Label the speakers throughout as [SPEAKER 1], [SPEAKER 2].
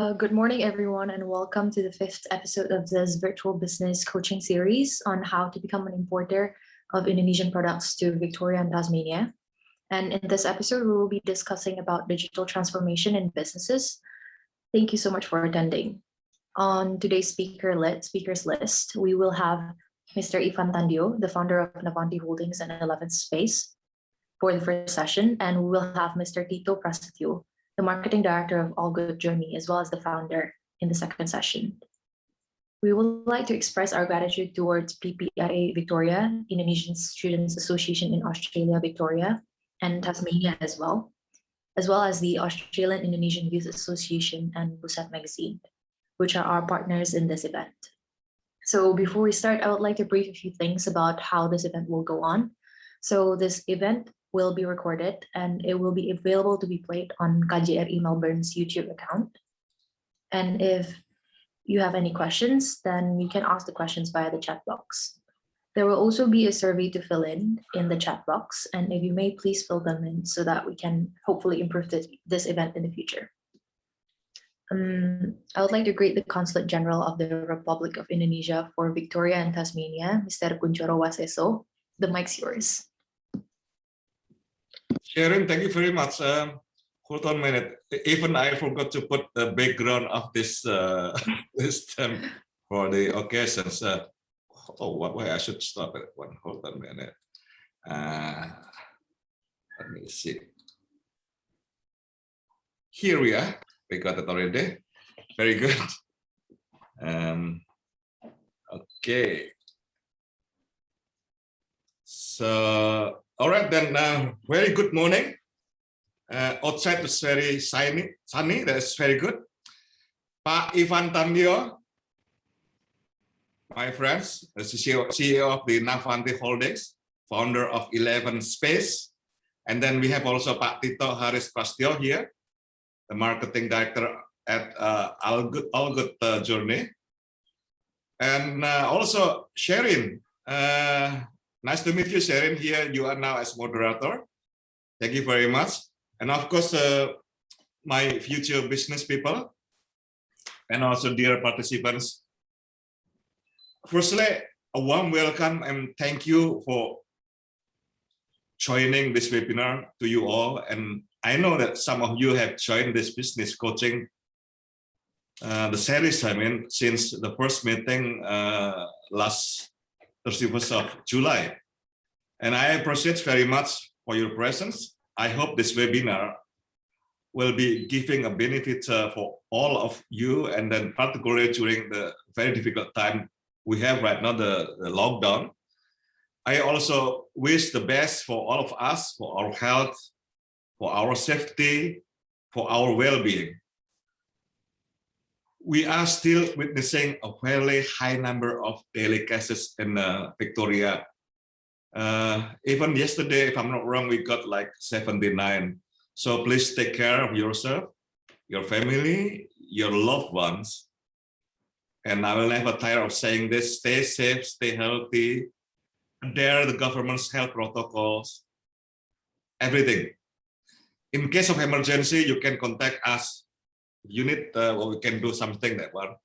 [SPEAKER 1] Good morning, everyone, and welcome to the fifth episode of this virtual business coaching series on how to become an importer of Indonesian products to Victoria and Tasmania. And in this episode, we will be discussing about digital transformation in businesses. Thank you so much for attending. On today's speakers list, we will have Mr. Ivan Tandio, the founder of Navanti Holdings and 11th Space for the first session, and we will have Mr. Tito Prasadio, the marketing director of All Good Journey, as well as the founder in the second session. We would like to express our gratitude towards PPRA Victoria, Indonesian Students Association in Australia, Victoria, and Tasmania as well as the Australian Indonesian Youth Association and Buset Magazine, which are our partners in this event. So before we start, I would like to brief a few things about how this event will go on. So this event will be recorded and it will be available to be played on KJRI Melbourne's YouTube account. And if you have any questions, then you can ask the questions via the chat box. There will also be a survey to fill in the chat box, and if you may, please fill them in so that we can hopefully improve this event in the future. I would like to greet the Consulate General of the Republic of Indonesia for Victoria and Tasmania, Mr. Kunchoro Waseso. The mic's yours.
[SPEAKER 2] Sharon, thank you very much. Hold on a minute. Even I forgot to put the background of this this term for the occasions. Why I should stop at one. Hold on a minute. Let me see. Here we are. We got it already. Very good. Okay. So, all right then. Very good morning. Outside is very sunny. That's very good. Pak Ivan Tandio, my friends, the CEO of the Navanti Holdings, founder of 11 Space, and then we have also Pak Tito Prasadio here, the marketing director at All Good Journey, and also Sharon. Nice to meet you, Sharon. Here you are now as moderator. Thank you very much. And of course, my future business people, and also dear participants. Firstly, a warm welcome and thank you for joining this webinar to you all. And I know that some of you have joined this business coaching, the series, since the first meeting last 31st of July. And I appreciate very much for your presence. I hope this webinar will be giving a benefit for all of you, and then particularly during the very difficult time we have right now, the lockdown. I also wish the best for all of us, for our health, for our safety, for our well-being. We are still witnessing a fairly high number of daily cases in Victoria. Even yesterday, if I'm not wrong, we got like 79. So please take care of yourself, your family, your loved ones. And I will never tire of saying this: stay safe, stay healthy, adhere the government's health protocols, everything. In case of emergency, you can contact us. You need, we can do something that one.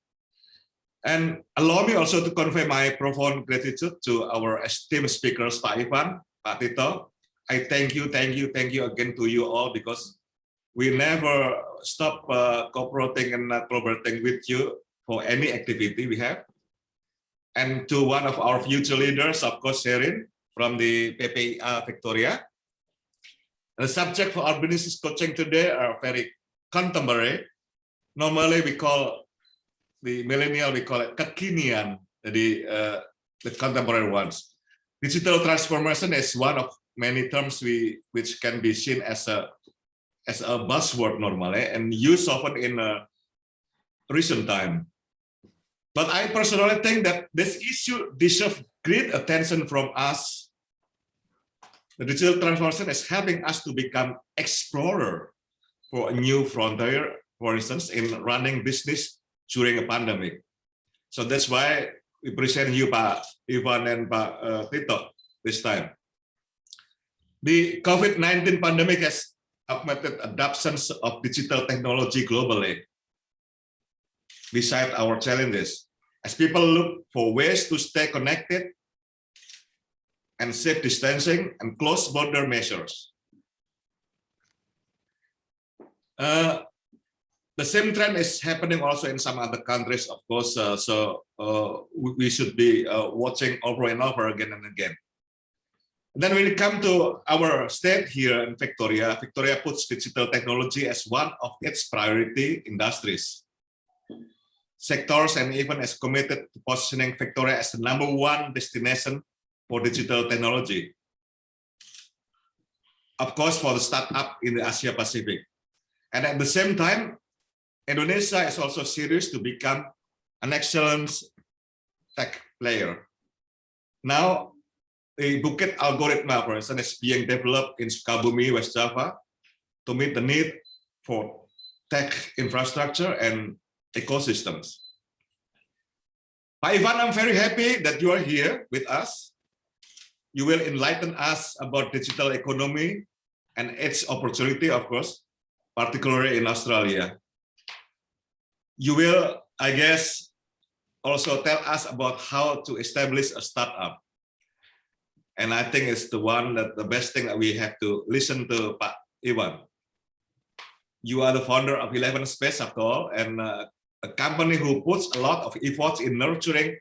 [SPEAKER 2] And allow me also to convey my profound gratitude to our esteemed speakers, Pak Ivan, Pak Tito. I thank you again to you all, because we never stop cooperating and collaborating with you for any activity we have. And to one of our future leaders, of course, Sharon from the PPA Victoria. The subject for our business coaching today are very contemporary. Normally we call the millennial, we call it kekinian, the contemporary ones. Digital transformation is one of many terms which can be seen as a buzzword normally and used often in recent time. But I personally think that this issue deserves great attention from us. The digital transformation is helping us to become explorer for a new frontier, for instance, in running business during a pandemic. So that's why we present you, Pak Ivan and Pak Tito, this time. The COVID-19 pandemic has augmented adoption of digital technology globally. beside our challenges, as people look for ways to stay connected and safe distancing and close border measures. The same trend is happening also in some other countries, of course, we should be watching over and over again and again. And then when it comes to our state here in Victoria, Victoria puts digital technology as one of its priority industries, sectors, and even is committed to positioning Victoria as the #1 destination for digital technology. Of course, for the startup in the Asia Pacific. And at the same time, Indonesia is also serious to become an excellent tech player. Now, the Bukit algorithm, for instance, is being developed in Sukabumi, West Java, to meet the need for tech infrastructure and ecosystems. Pak Ivan, I'm very happy that you are here with us. You will enlighten us about digital economy and its opportunity, of course, particularly in Australia. You will, I guess, also tell us about how to establish a startup. And I think it's the best thing that we have to listen to Pak Ivan. You are the founder of 11 Space, after all, and a company who puts a lot of efforts in nurturing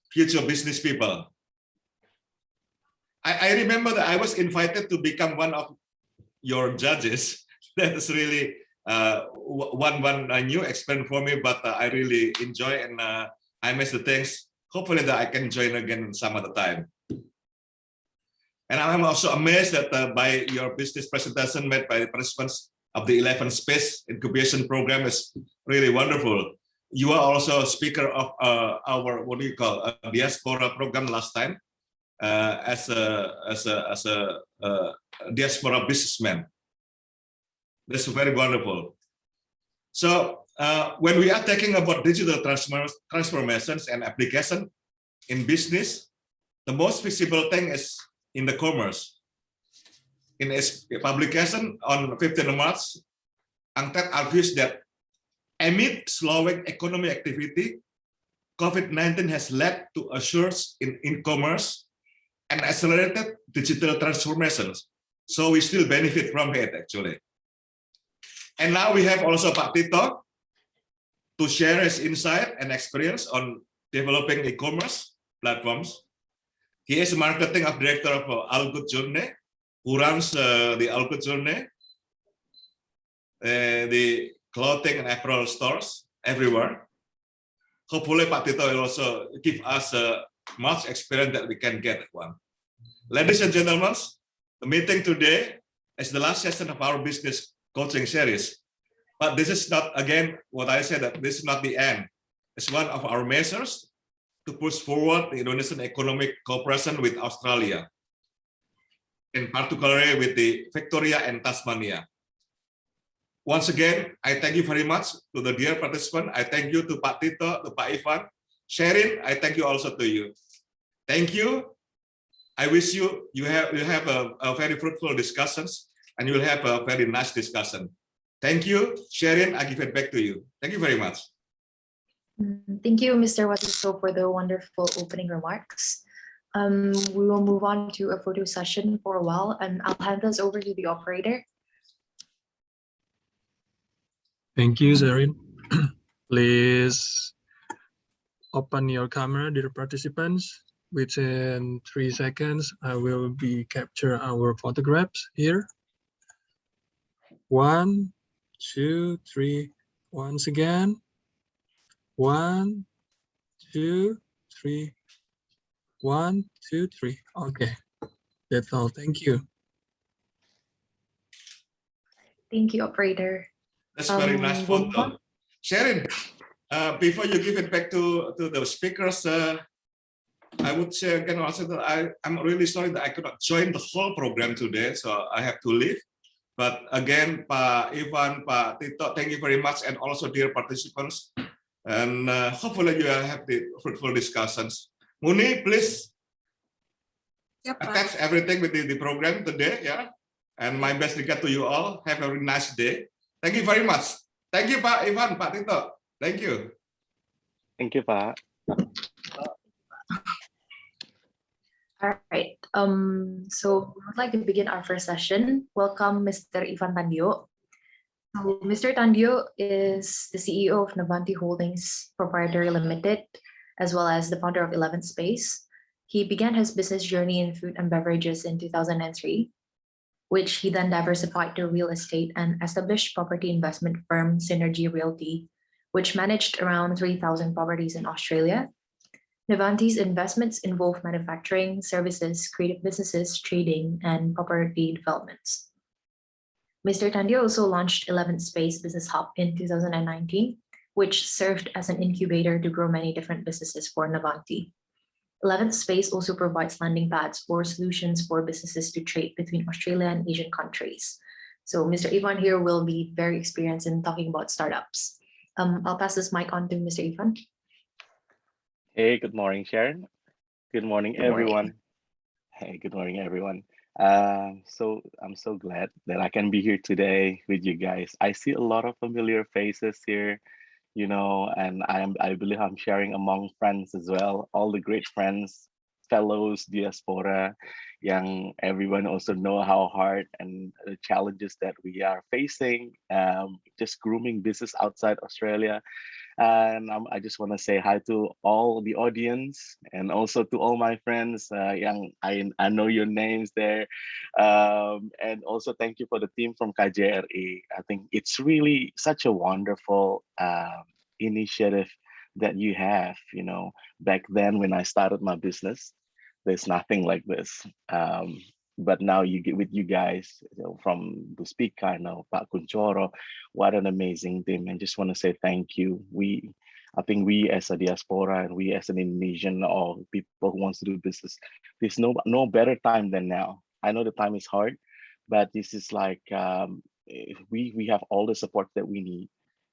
[SPEAKER 2] future business people. I remember that I was invited to become one of your judges. That's really one new experience for me, but I really enjoy and I miss the things. Hopefully that I can join again some other time. And I'm also amazed that by your business presentation made by the participants of the 11 Space Incubation Program is really wonderful. You are also a speaker of our Diaspora program last time as a Diaspora businessman. That's very wonderful. So when we are talking about digital transformations and application in business, the most visible thing is in the commerce. In its publication on 15 March, UNTED argues that amid slowing economic activity, COVID-19 has led to a surge in e-commerce and accelerated digital transformations. So we still benefit from it, actually. And now we have also Pak Tito to share his insight and experience on developing e-commerce platforms. He is marketing director of All Good Journey, who runs the All Good Journey, the clothing and apparel stores everywhere. Hopefully, Pak Tito will also give us much experience that we can get one. Ladies and gentlemen, the meeting today is the last session of our business coaching series. But this is not, again, what I said, that this is not the end. It's one of our measures to push forward the Indonesian economic cooperation with Australia, in particular with the Victoria and Tasmania. Once again, I thank you very much to the dear participant. I thank you to Pak Tito, to Pak Ivan. Sharon, I thank you also to you. Thank you. I wish you have a very fruitful discussions and you will have a very nice discussion. Thank you. Sharon, I give it back to you. Thank you very much.
[SPEAKER 1] Thank you, Mr. Watiso, for the wonderful opening remarks. We will move on to a photo session for a while, and I'll hand this over to the operator.
[SPEAKER 3] Thank you, Zarin. Please open your camera, dear participants. Within 3 seconds, I will be capture our photographs here. 1, 2, 3. Once again. 1, 2, 3. 1, 2, 3. Okay, that's all. Thank you.
[SPEAKER 1] Thank you, operator.
[SPEAKER 2] That's very nice photo. Sharon, before you give it back to the speakers, I would say again also that I'm really sorry that I could not join the whole program today, so I have to leave. But again, Pak Ivan, Pak Tito, thank you very much, and also dear participants. And hopefully you will have the fruitful discussions. Muni, please attach everything with the program today, yeah. And my best regard to you all. Have a very nice day. Thank you very much. Thank you, Pak Ivan, Pak Tito. Thank you.
[SPEAKER 4] Thank you, Pak.
[SPEAKER 1] All right. So we would like to begin our first session. Welcome, Mr. Ivan Tandio. So Mr. Tandio is the CEO of Navanti Holdings Proprietary Limited, as well as the founder of 11th Space. He began his business journey in food and beverages in 2003, which he then diversified to real estate and established property investment firm Synergy Realty, which managed around 3,000 properties in Australia. Navanti's investments involve manufacturing, services, creative businesses, trading, and property developments. Mr. Tandio also launched 11th Space Business Hub in 2019, which served as an incubator to grow many different businesses for Navanti. 11th Space also provides landing pads or solutions for businesses to trade between Australia and Asian countries. So Mr. Ivan here will be very experienced in talking about startups. I'll pass this mic on to Mr. Ivan.
[SPEAKER 4] Hey, good morning, Sharon. Good morning,
[SPEAKER 1] Good morning.
[SPEAKER 4] everyone. Hey, good morning, everyone. So I'm so glad that I can be here today with you guys. I see a lot of familiar faces here, you know, and I believe I'm sharing among friends as well, all the great friends, fellows, Diaspora, young, everyone also know how hard and the challenges that we are facing, just grooming business outside Australia. And I just want to say hi to all the audience and also to all my friends. Yang I know your names there, and also thank you for the team from KJRE. I think it's really such a wonderful initiative that you have. You know, back then when I started my business, there's nothing like this. But now you get with you guys, you know, from the speaker, now Pak Kunchoro, what an amazing team, and just want to say thank you. I think we as a diaspora and we as an Indonesian or people who wants to do business, there's no better time than now. I know the time is hard, but this is like we have all the support that we need.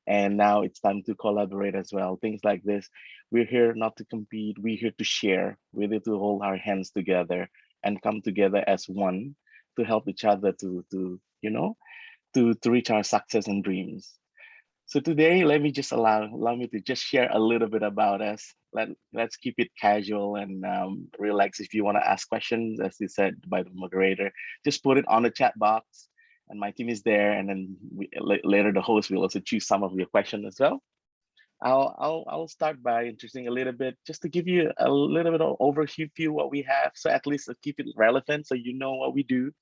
[SPEAKER 4] And now it's time to collaborate as well. Things like this, we're here not to compete, we're here to share, we're here to hold our hands together and come together as one to help each other to you know, to reach our success and dreams. So today, let me just allow me to just share a little bit about us. Let's keep it casual and relax. If you want to ask questions, as you said by the moderator, just put it on the chat box and my team is there. And then later the host will also choose some of your questions as well. I'll start by introducing a little bit, just to give you a little bit of overview what we have, so at least keep it relevant, so you know what we do.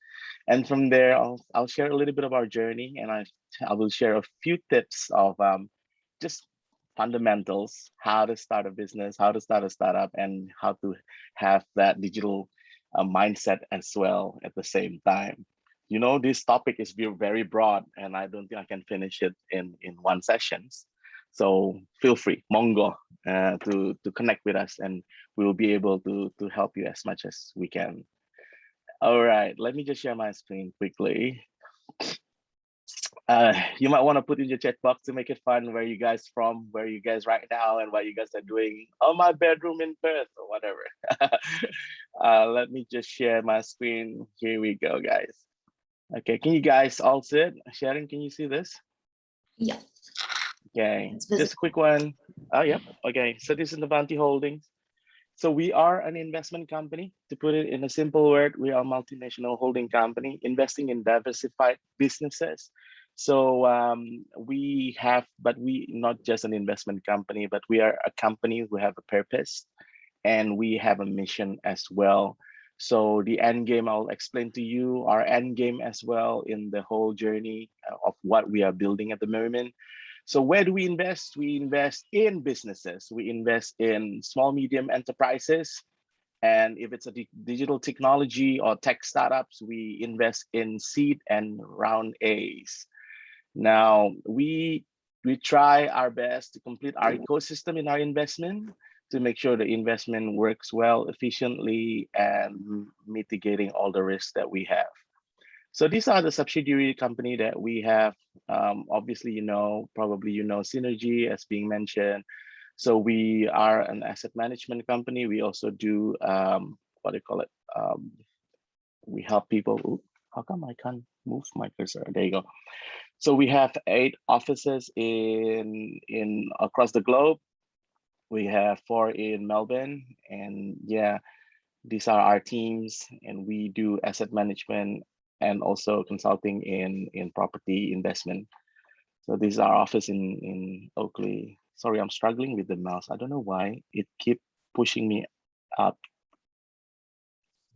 [SPEAKER 4] And from there, I'll share a little bit of our journey, and I will share a few tips of just fundamentals, how to start a business, how to start a startup, and how to have that digital mindset as well at the same time. You know, this topic is very broad, and I don't think I can finish it in one session. So feel free, Mongo, to connect with us, and we will be able to help you as much as we can. All right, let me just share my screen quickly. You might want to put in your chat box to make it fun. Where you guys from? Where you guys right now, and what you guys are doing? Oh, my bedroom in Perth or whatever. Let me just share my screen. Here we go, guys. Okay, can you guys all see it? Sharon, can you see this?
[SPEAKER 1] Yeah.
[SPEAKER 4] Okay, just a quick one. Oh, yep. Okay, so this is Navanti Holdings. So we are an investment company. To put it in a simple word, we are a multinational holding company investing in diversified businesses. So we not just an investment company, but we are a company who have a purpose and we have a mission as well. So the end game, I'll explain to you our end game as well in the whole journey of what we are building at the moment. So where do we invest? We invest in businesses. We invest in small, medium enterprises. And if it's a digital technology or tech startups, we invest in seed and round A's. Now, we try our best to complete our ecosystem in our investment to make sure the investment works well, efficiently, and mitigating all the risks that we have. So these are the subsidiary company that we have. Obviously, probably Synergy as being mentioned. So we are an asset management company. We also do, what do you call it? We help people. Ooh, how come I can't move my cursor? There you go. So we have 8 offices in across the globe. We have 4 in Melbourne, and yeah, these are our teams, and we do asset management and also consulting in property investment. So this is our office in Oakley. Sorry, I'm struggling with the mouse. I don't know why it keep pushing me up.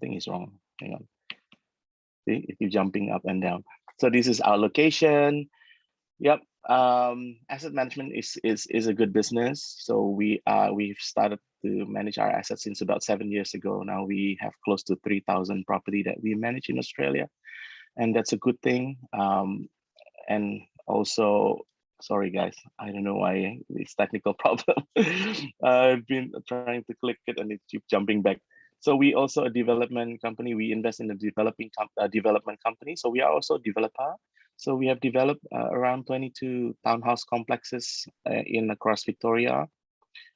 [SPEAKER 4] Thing is wrong. Hang on. See, it keeps jumping up and down. So this is our location. Yep. Asset management is a good business. So we've started to manage our assets since about 7 years ago. Now we have close to 3,000 property that we manage in Australia, and that's a good thing. And also, sorry guys, I don't know why it's technical problem. I've been trying to click it and it keeps jumping back. So we also a development company. We invest in a development company. So we are also a developer. So we have developed around 22 townhouse complexes in across Victoria.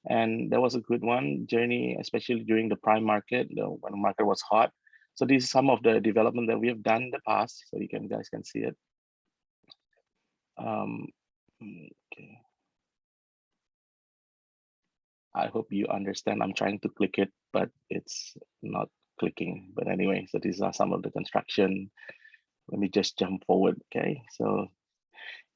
[SPEAKER 4] And that was a good one journey, especially during the prime market, when the market was hot. So this is some of the development that we have done in the past. So you guys can see it. Okay. I hope you understand. I'm trying to click it, but it's not clicking. But anyway, so these are some of the construction. Let me just jump forward. Okay, so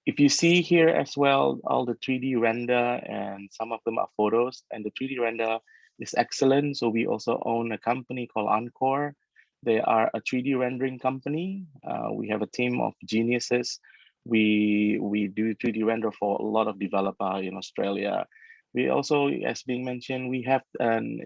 [SPEAKER 4] if you see here as well, all the 3D render, and some of them are photos, and the 3D render is excellent. So we also own a company called Encore. They are a 3D rendering company. We have a team of geniuses. We do 3D render for a lot of developer in Australia. We also, as being mentioned, we have,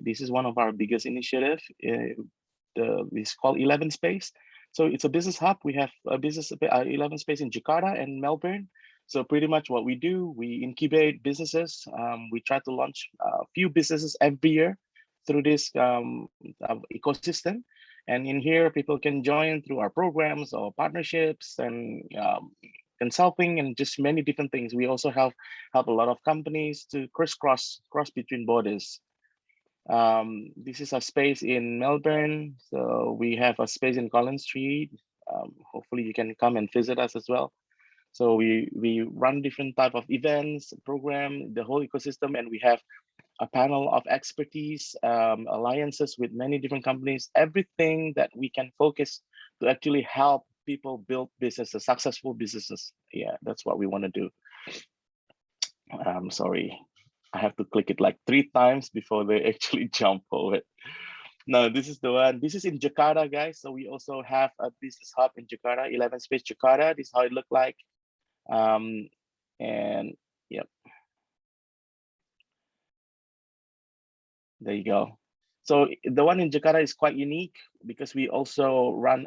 [SPEAKER 4] this is one of our biggest initiative. It's called 11 Space. So it's a business hub. We have a business 11 Space in Jakarta and Melbourne. So pretty much what we do, we incubate businesses. We try to launch a few businesses every year through this ecosystem. And in here, people can join through our programs or partnerships and consulting and just many different things. We also help a lot of companies to cross between borders. This is a space in Melbourne. So we have a space in Collins Street. Hopefully you can come and visit us as well. So we run different type of events, program, the whole ecosystem, and we have a panel of expertise, alliances with many different companies, everything that we can focus to actually help people build businesses, successful businesses. Yeah, that's what we want to do. Sorry, I have to click it like 3 times before they actually jump over it. No, this is the one. This is in Jakarta, guys. So we also have a business hub in Jakarta, 11 Space Jakarta. This is how it looked like. And yep. There you go. So the one in Jakarta is quite unique because we also run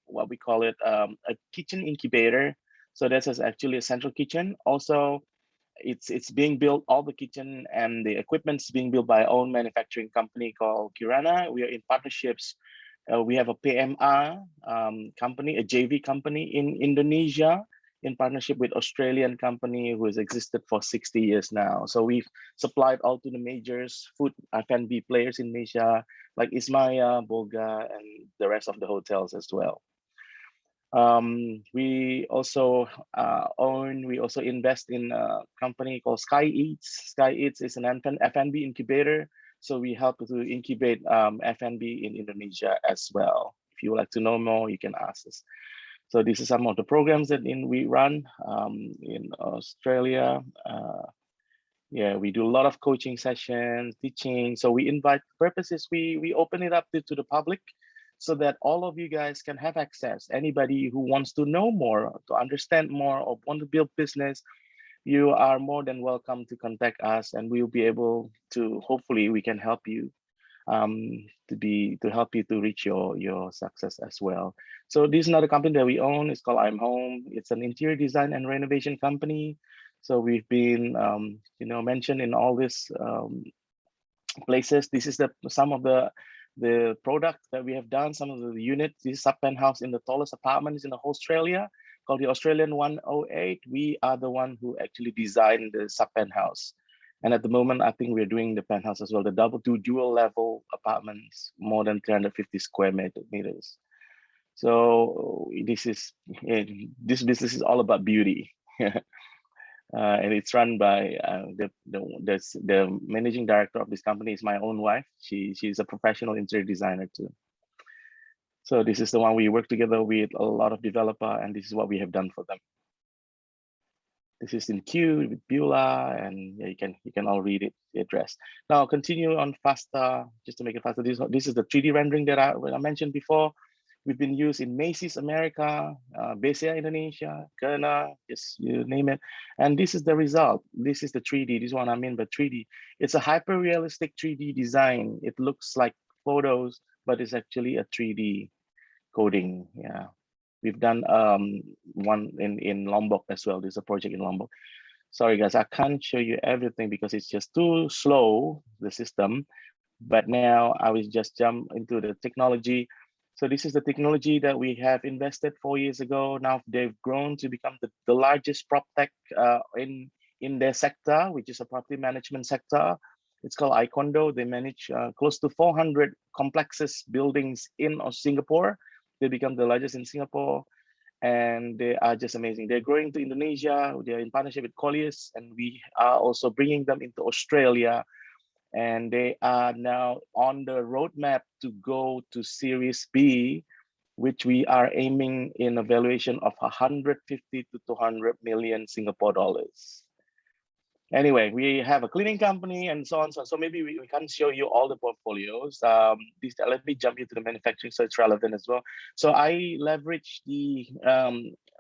[SPEAKER 4] what we call it, a kitchen incubator. So this is actually a central kitchen. Also, it's being built, all the kitchen and the equipment's being built by our own manufacturing company called Kirana. We are in partnerships. We have a PMA company, a JV company in Indonesia, in partnership with Australian company who has existed for 60 years now. So we've supplied all to the majors, food F&B players in Asia, like Ismaya, Boga, and the rest of the hotels as well. We also we also invest in a company called Sky Eats. Sky Eats is an F&B incubator. So we help to incubate F&B in Indonesia as well. If you would like to know more, you can ask us. So this is some of the programs that we run in Australia. Yeah, we do a lot of coaching sessions, teaching. So we invite purposes. We open it up to the public so that all of you guys can have access. Anybody who wants to know more, to understand more, or want to build business, you are more than welcome to contact us, and we'll be able to, hopefully we can help you to help you to reach your success as well. So this is another company that we own. It's called I'm Home. It's an interior design and renovation company. So we've been mentioned in all these places. This is some of the products that we have done, some of the units. This sub penthouse in the tallest apartments in the whole Australia, called the Australian 108. We are the one who actually designed the sub penthouse. And at the moment, I think we're doing the penthouse as well, the dual level apartments, more than 350 square meters. So this business is all about beauty. and it's run by the managing director of this company is my own wife. She's a professional interior designer too. So this is the one we work together with a lot of developer, and this is what we have done for them. This is in Q with Beulah, and yeah, you can all read it, the address. Now continue on faster, just to make it faster. This is the 3D rendering that I mentioned before. We've been used in Macy's America, BCA Indonesia, Ghana, just you name it. And this is the result. This is the 3D. This is what I mean by 3D. It's a hyper-realistic 3D design. It looks like photos, but it's actually a 3D coding. Yeah. We've done one in Lombok as well. There's a project in Lombok. Sorry guys, I can't show you everything because it's just too slow, the system. But now I will just jump into the technology. So this is the technology that we have invested 4 years ago. Now they've grown to become the largest prop tech in their sector, which is a property management sector. It's called iCondo. They manage close to 400 complexes buildings in Singapore. They become the largest in Singapore, and they are just amazing. They're growing to Indonesia. They're in partnership with Colliers, and we are also bringing them into Australia. And they are now on the roadmap to go to Series B, which we are aiming in a valuation of 150 to 200 million Singapore dollars. Anyway, we have a cleaning company and so on. So maybe we can't show you all the portfolios. Let me jump into the manufacturing so it's relevant as well. So I leverage the,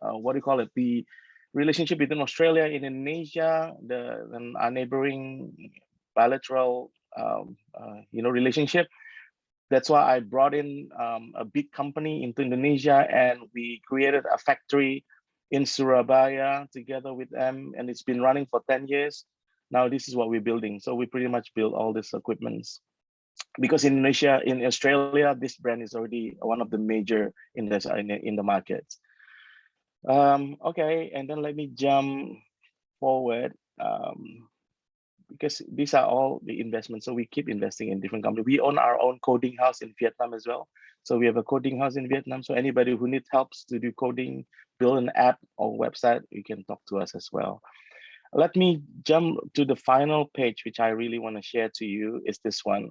[SPEAKER 4] what do you call it? The relationship between Australia and Indonesia, our neighboring bilateral, relationship. That's why I brought in a big company into Indonesia, and we created a factory in Surabaya together with them, and it's been running for 10 years. Now this is what we're building. So we pretty much build all these equipments. Because in Australia, this brand is already one of the major in the markets. Okay, and then let me jump forward. Because these are all the investments. So we keep investing in different companies. We own our own coding house in Vietnam as well. So we have a coding house in Vietnam. So anybody who needs help to do coding, build an app or website, you can talk to us as well. Let me jump to the final page, which I really want to share to you is this one.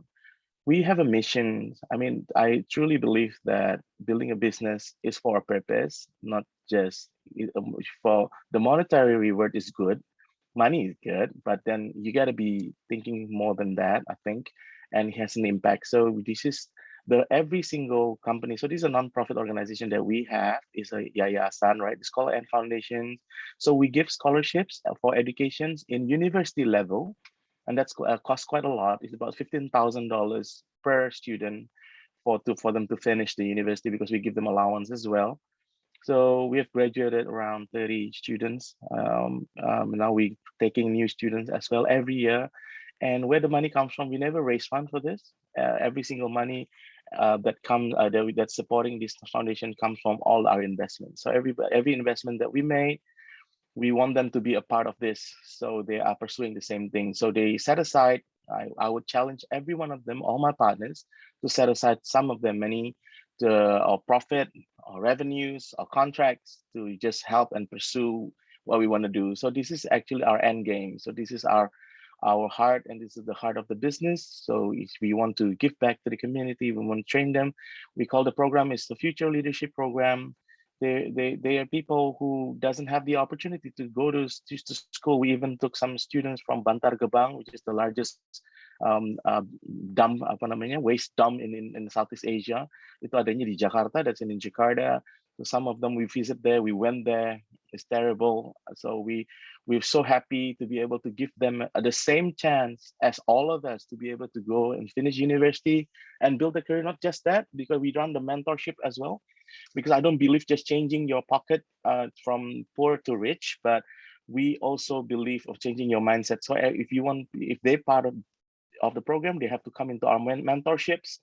[SPEAKER 4] We have a mission. I mean, I truly believe that building a business is for a purpose, not just for the monetary reward is good. Money is good, but then you got to be thinking more than that, I think, and it has an impact. So this is every single company. So this is a non-profit organization that we have, is a yayasan, right? It's called N Foundation. So we give scholarships for educations in university level, and that's cost quite a lot. It's about $15,000 per student for them to finish the university, because we give them allowance as well. So we have graduated around 30 students. Now we're taking new students as well every year. And where the money comes from, we never raise fund for this. Every single money that's supporting this foundation comes from all our investments. So every investment that we made, we want them to be a part of this. So they are pursuing the same thing. So they set aside, I would challenge every one of them, all my partners, to set aside some of their money or profit or revenues or contracts to just help and pursue what we want to do. So this is actually our end game. So this is our heart, and this is the heart of the business. So if we want to give back to the community, we want to train them. We call the program is the Future Leadership Program. They are people who doesn't have the opportunity to go to school. We even took some students from Bantar Gebang, which is the largest dump waste dump in Southeast Asia. Itu adanya di Jakarta, that's in Jakarta. So some of them we visit there, we went there. It's terrible. So we're so happy to be able to give them the same chance as all of us to be able to go and finish university and build a career. Not just that, because we run the mentorship as well. Because I don't believe just changing your pocket from poor to rich, but we also believe of changing your mindset. So if they're part of the program, they have to come into our mentorships.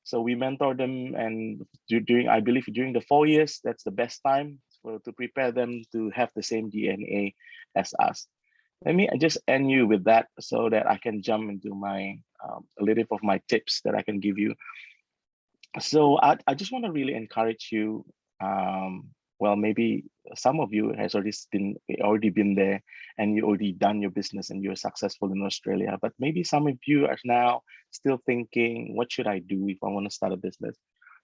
[SPEAKER 4] So we mentor them, and I believe during the 4 years, that's the best time to prepare them to have the same DNA as us. Let me just end you with that so that I can jump into a little bit of my tips that I can give you. So I just want to really encourage you well, maybe some of you has already been there, and you already done your business and you're successful in Australia. But maybe some of you are now still thinking, what should I do if I want to start a business?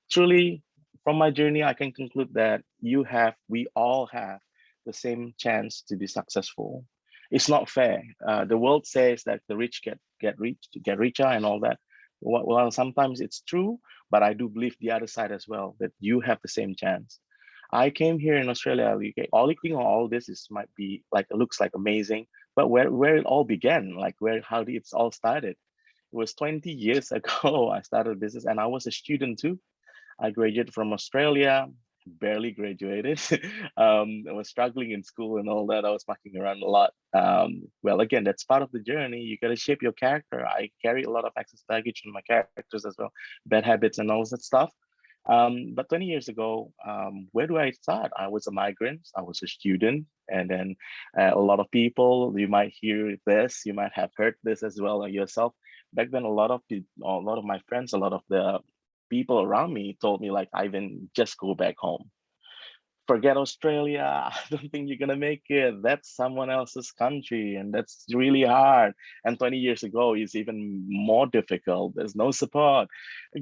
[SPEAKER 4] Truly, from my journey, I can conclude that we all have the same chance to be successful. It's not fair. The world says that the rich get richer and all that. Well, sometimes it's true, but I do believe the other side as well, that you have the same chance. I came here in Australia. Looking at all this might be like, it looks like amazing, but where it all began, like how did it all started? It was 20 years ago. I started business, and I was a student too. I graduated from Australia, barely graduated. I was struggling in school and all that. I was mucking around a lot. Well, again, that's part of the journey. You got to shape your character. I carry a lot of excess baggage in my characters as well, bad habits and all that stuff. But 20 years ago, where do I start? I was a migrant, I was a student, and then a lot of people, you might hear this, you might have heard this as well yourself. Back then, a lot of my friends, a lot of the people around me told me, like, Ivan, just go back home. Forget Australia. I don't think you're gonna make it. That's someone else's country, and that's really hard. And 20 years ago is even more difficult. There's no support.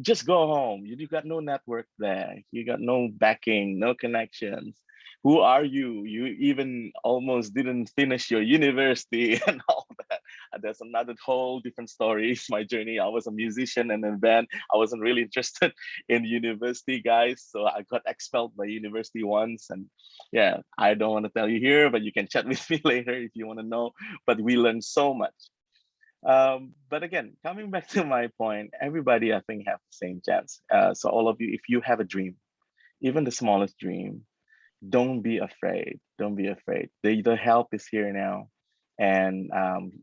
[SPEAKER 4] Just go home. You got no network there. You got no backing, no connections. Who are you? You even almost didn't finish your university and all that. That's another whole different story. My journey. I was a musician and a band. I wasn't really interested in university, guys. So I got expelled by university once. And yeah, I don't want to tell you here, but you can chat with me later if you want to know. But we learned so much. But again, coming back to my point, everybody I think have the same chance. So all of you, if you have a dream, even the smallest dream, don't be afraid. Don't be afraid. The help is here now, and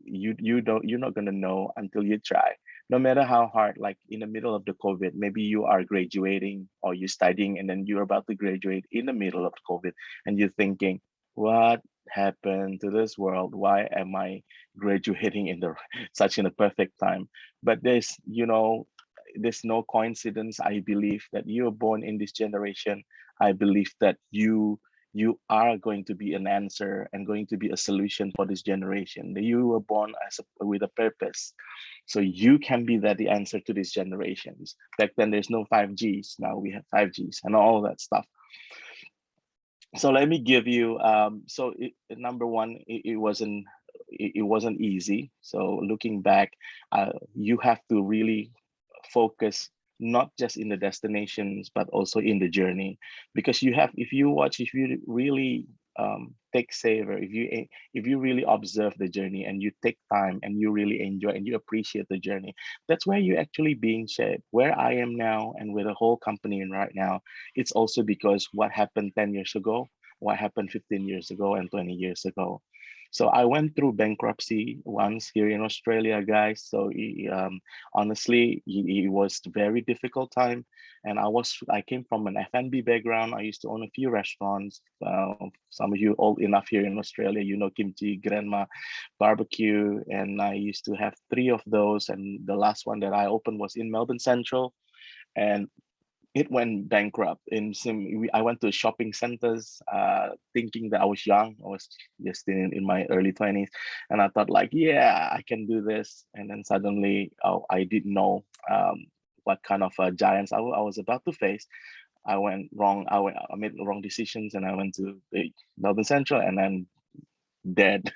[SPEAKER 4] you're not gonna know until you try. No matter how hard, like in the middle of the COVID, maybe you are graduating or you're studying, and then you're about to graduate in the middle of COVID, and you're thinking, what happened to this world? Why am I graduating in the such in a perfect time? But there's no coincidence. I believe that you are born in this generation. I believe that you are going to be an answer and going to be a solution for this generation. That you were born with a purpose, so you can be the answer to these generations. Back then, there's no 5Gs. Now we have 5Gs and all that stuff. So let me give you. Number one, it wasn't easy. So looking back, you have to really focus not just in the destinations but also in the journey, because if you really take savor, if you really observe the journey and you take time and you really enjoy and you appreciate the journey, that's where you actually being shaped. Where I am now and where the whole company in right now, it's also because what happened 10 years ago, what happened 15 years ago and 20 years ago. So I went through bankruptcy once here in Australia, guys. So honestly, it was a very difficult time. And I came from an F&B background. I used to own a few restaurants. Some of you old enough here in Australia, you know Kimchi, Grandma Barbecue. And I used to have 3 of those. And the last one that I opened was in Melbourne Central. And it went bankrupt. I went to shopping centers, thinking that I was young. I was just in my early 20s, and I thought, like, yeah, I can do this. And then suddenly, I didn't know what kind of giants I was about to face. I went wrong. I made wrong decisions, and I went to Melbourne Central, and then dead.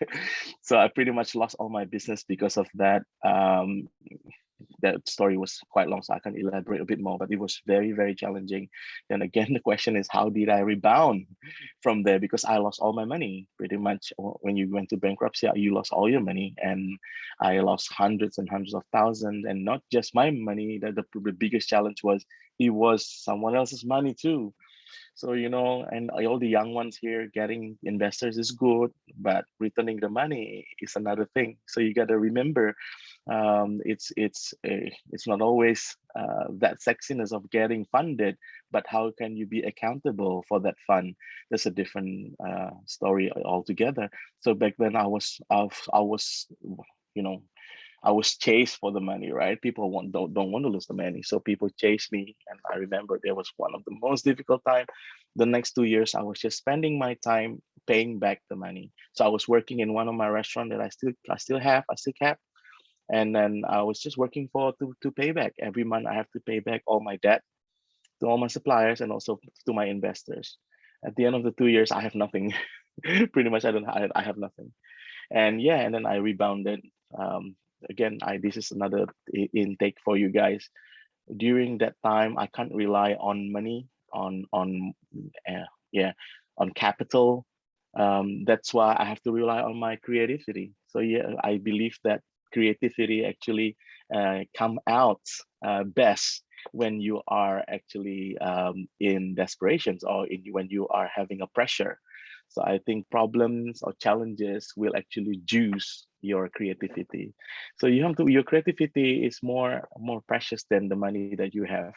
[SPEAKER 4] So I pretty much lost all my business because of that. That story was quite long, so I can elaborate a bit more, but it was very, very challenging. Then again, the question is, how did I rebound from there? Because I lost all my money. Pretty much when you went to bankruptcy, you lost all your money, and I lost hundreds and hundreds of thousands, and not just my money. That the biggest challenge was it was someone else's money too. So, and all the young ones here, getting investors is good, but returning the money is another thing. So you got to remember, it's not always that sexiness of getting funded, but how can you be accountable for that fund? That's a different story altogether. So back then I was I was chased for the money, right? People don't want to lose the money, so people chase me. And I remember there was one of the most difficult time. the next 2 years, I was just spending my time paying back the money. So I was working in one of my restaurants that I still kept. And then I was just working to pay back. Every month I have to pay back all my debt to all my suppliers and also to my investors. At the end of the 2 years, I have nothing. Pretty much, I have nothing. And yeah, and then I rebounded. Again, this is another intake for you guys. During that time, I can't rely on money, on capital. That's why I have to rely on my creativity. So yeah, I believe that creativity actually come out best when you are actually in desperations or when you are having a pressure. So I think problems or challenges will actually juice your creativity. So your creativity is more precious than the money that you have,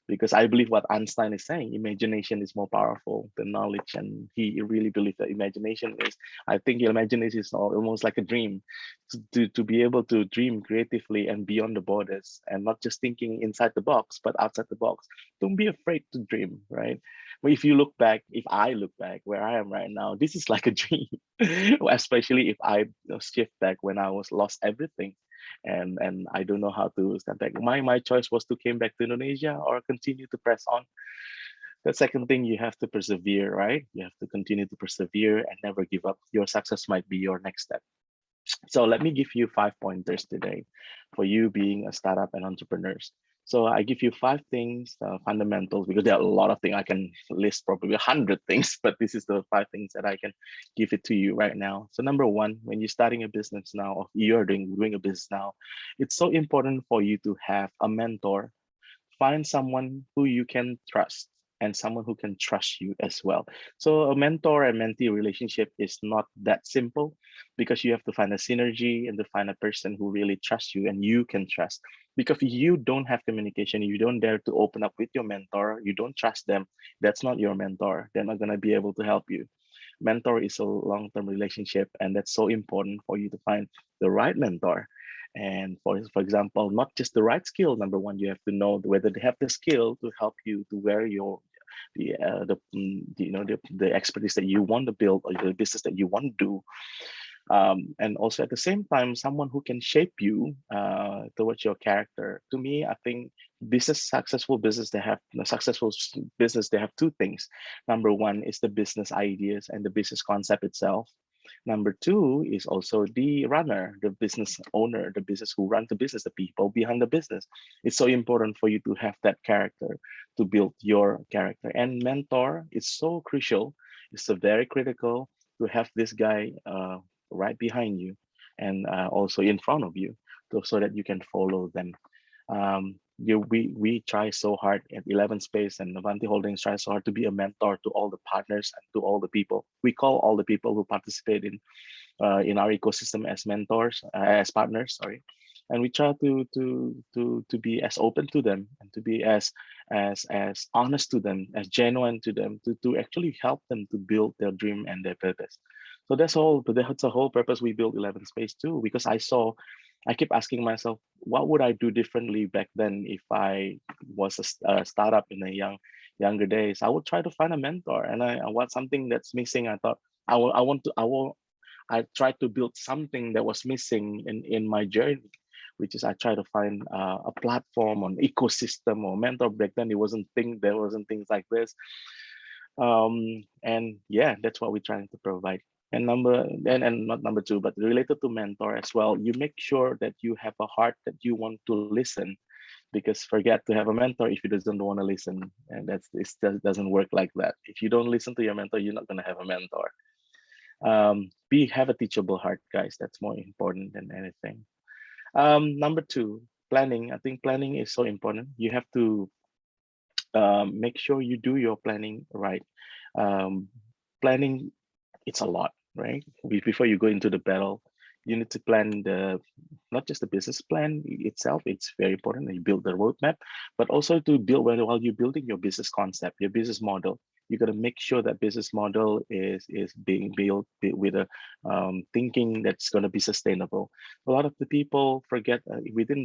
[SPEAKER 4] because I believe what Einstein is saying, imagination is more powerful than knowledge, and he really believes that imagination is. I think your imagination is almost like a dream, to be able to dream creatively and beyond the borders, and not just thinking inside the box, but outside the box. Don't be afraid to dream, right? But if I look back where I am right now, this is like a dream, especially if I shift back when I was lost everything, and I don't know how to step back. My choice was to came back to Indonesia or continue to press on. The second thing, you have to persevere, right? You have to continue to persevere and never give up. Your success might be your next step. So let me give you 5 pointers today for you being a startup and entrepreneurs. So I give you 5 things, fundamentals, because there are a lot of things. I can list probably 100 things, but this is the 5 things that I can give it to you right now. So number 1, when you're starting a business now, or you're doing a business now, it's so important for you to have a mentor. Find someone who you can trust and someone who can trust you as well. So a mentor and mentee relationship is not that simple, because you have to find a synergy and to find a person who really trusts you and you can trust. Because if you don't have communication, you don't dare to open up with your mentor, you don't trust them, that's not your mentor. They're not going to be able to help you. Mentor is a long-term relationship, and that's so important for you to find the right mentor. And for example, not just the right skill. Number 1, you have to know whether they have the skill to help you to where the expertise that you want to build, or the business that you want to do. And also at the same time, someone who can shape you towards your character. To me, I think successful business, they have 2 things. Number 1 is the business ideas and the business concept itself. Number 2 is also the runner, the business owner, the business who runs the business, the people behind the business. It's so important for you to have that character, to build your character. And mentor is so crucial. It's so very critical to have this guy right behind you, and also in front of you, so that you can follow them. We try so hard at 11 Space and Avanti Holdings try so hard to be a mentor to all the partners and to all the people. We call all the people who participate in our ecosystem as mentors, as partners, sorry. And we try to be as open to them, and to be as honest to them, as genuine to them, to actually help them to build their dream and their purpose. So that's the whole purpose we built 11 Space too, because I keep asking myself, what would I do differently back then if I was a startup in the younger days? I would try to find a mentor, and I want something that's missing. I thought I tried to build something that was missing in my journey, which is I try to find a platform, an ecosystem, or mentor. Back then, there wasn't things like this. And yeah, that's what we're trying to provide. And not number 2, but related to mentor as well, you make sure that you have a heart that you want to listen, because forget to have a mentor if you doesn't want to listen, and that doesn't work like that. If you don't listen to your mentor, you're not going to have a mentor. Have a teachable heart, guys. That's more important than anything. Number 2, planning. I think planning is so important. You have to make sure you do your planning right. Planning, it's a lot, right? Before you go into the battle, you need to plan not just the business plan itself. It's very important that you build the roadmap, but also to build while you're building your business concept, your business model. You got to make sure that business model is being built with a thinking that's going to be sustainable. A lot of the people forget within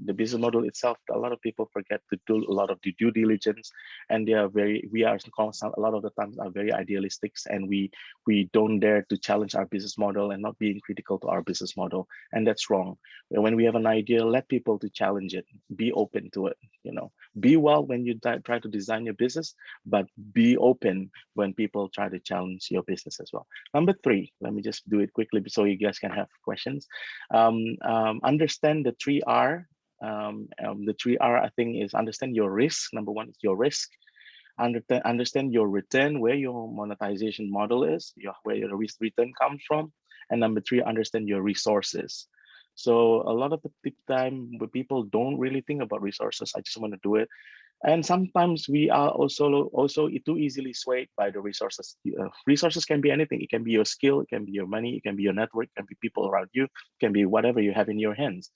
[SPEAKER 4] the business model itself. A lot of people forget to do a lot of the due diligence, and we are a lot of the times are very idealistic, and we don't dare to challenge our business model and not being critical to our business model, and that's wrong. When we have an idea, let people to challenge it, be open to it. Be well when you try to design your business, but be open when people try to challenge your business as well. Number 3, let me just do it quickly so you guys can have questions. Understand the 3R. The 3R, I think, is understand your risk. Number 1 is your risk. Understand your return, where your monetization model is, where your return comes from. And number 3, understand your resources. So a lot of the time, people don't really think about resources. I just want to do it. And sometimes we are also too easily swayed by the resources. Resources can be anything. It can be your skill, it can be your money, it can be your network, it can be people around you, it can be whatever you have in your hands.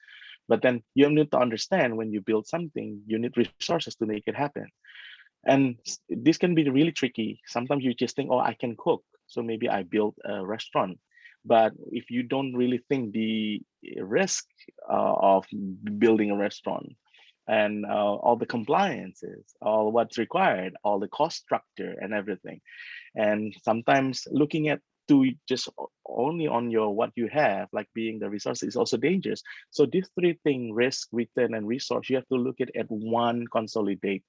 [SPEAKER 4] But then you need to understand, when you build something, you need resources to make it happen. And this can be really tricky. Sometimes you just think, oh, I can cook, so maybe I build a restaurant. But if you don't really think the risk of building a restaurant, and all the compliances, all what's required, all the cost structure and everything, and sometimes looking at to just only on your what you have, like being the resource, is also dangerous. So these 3 things, risk, return, and resource, you have to look at one consolidate.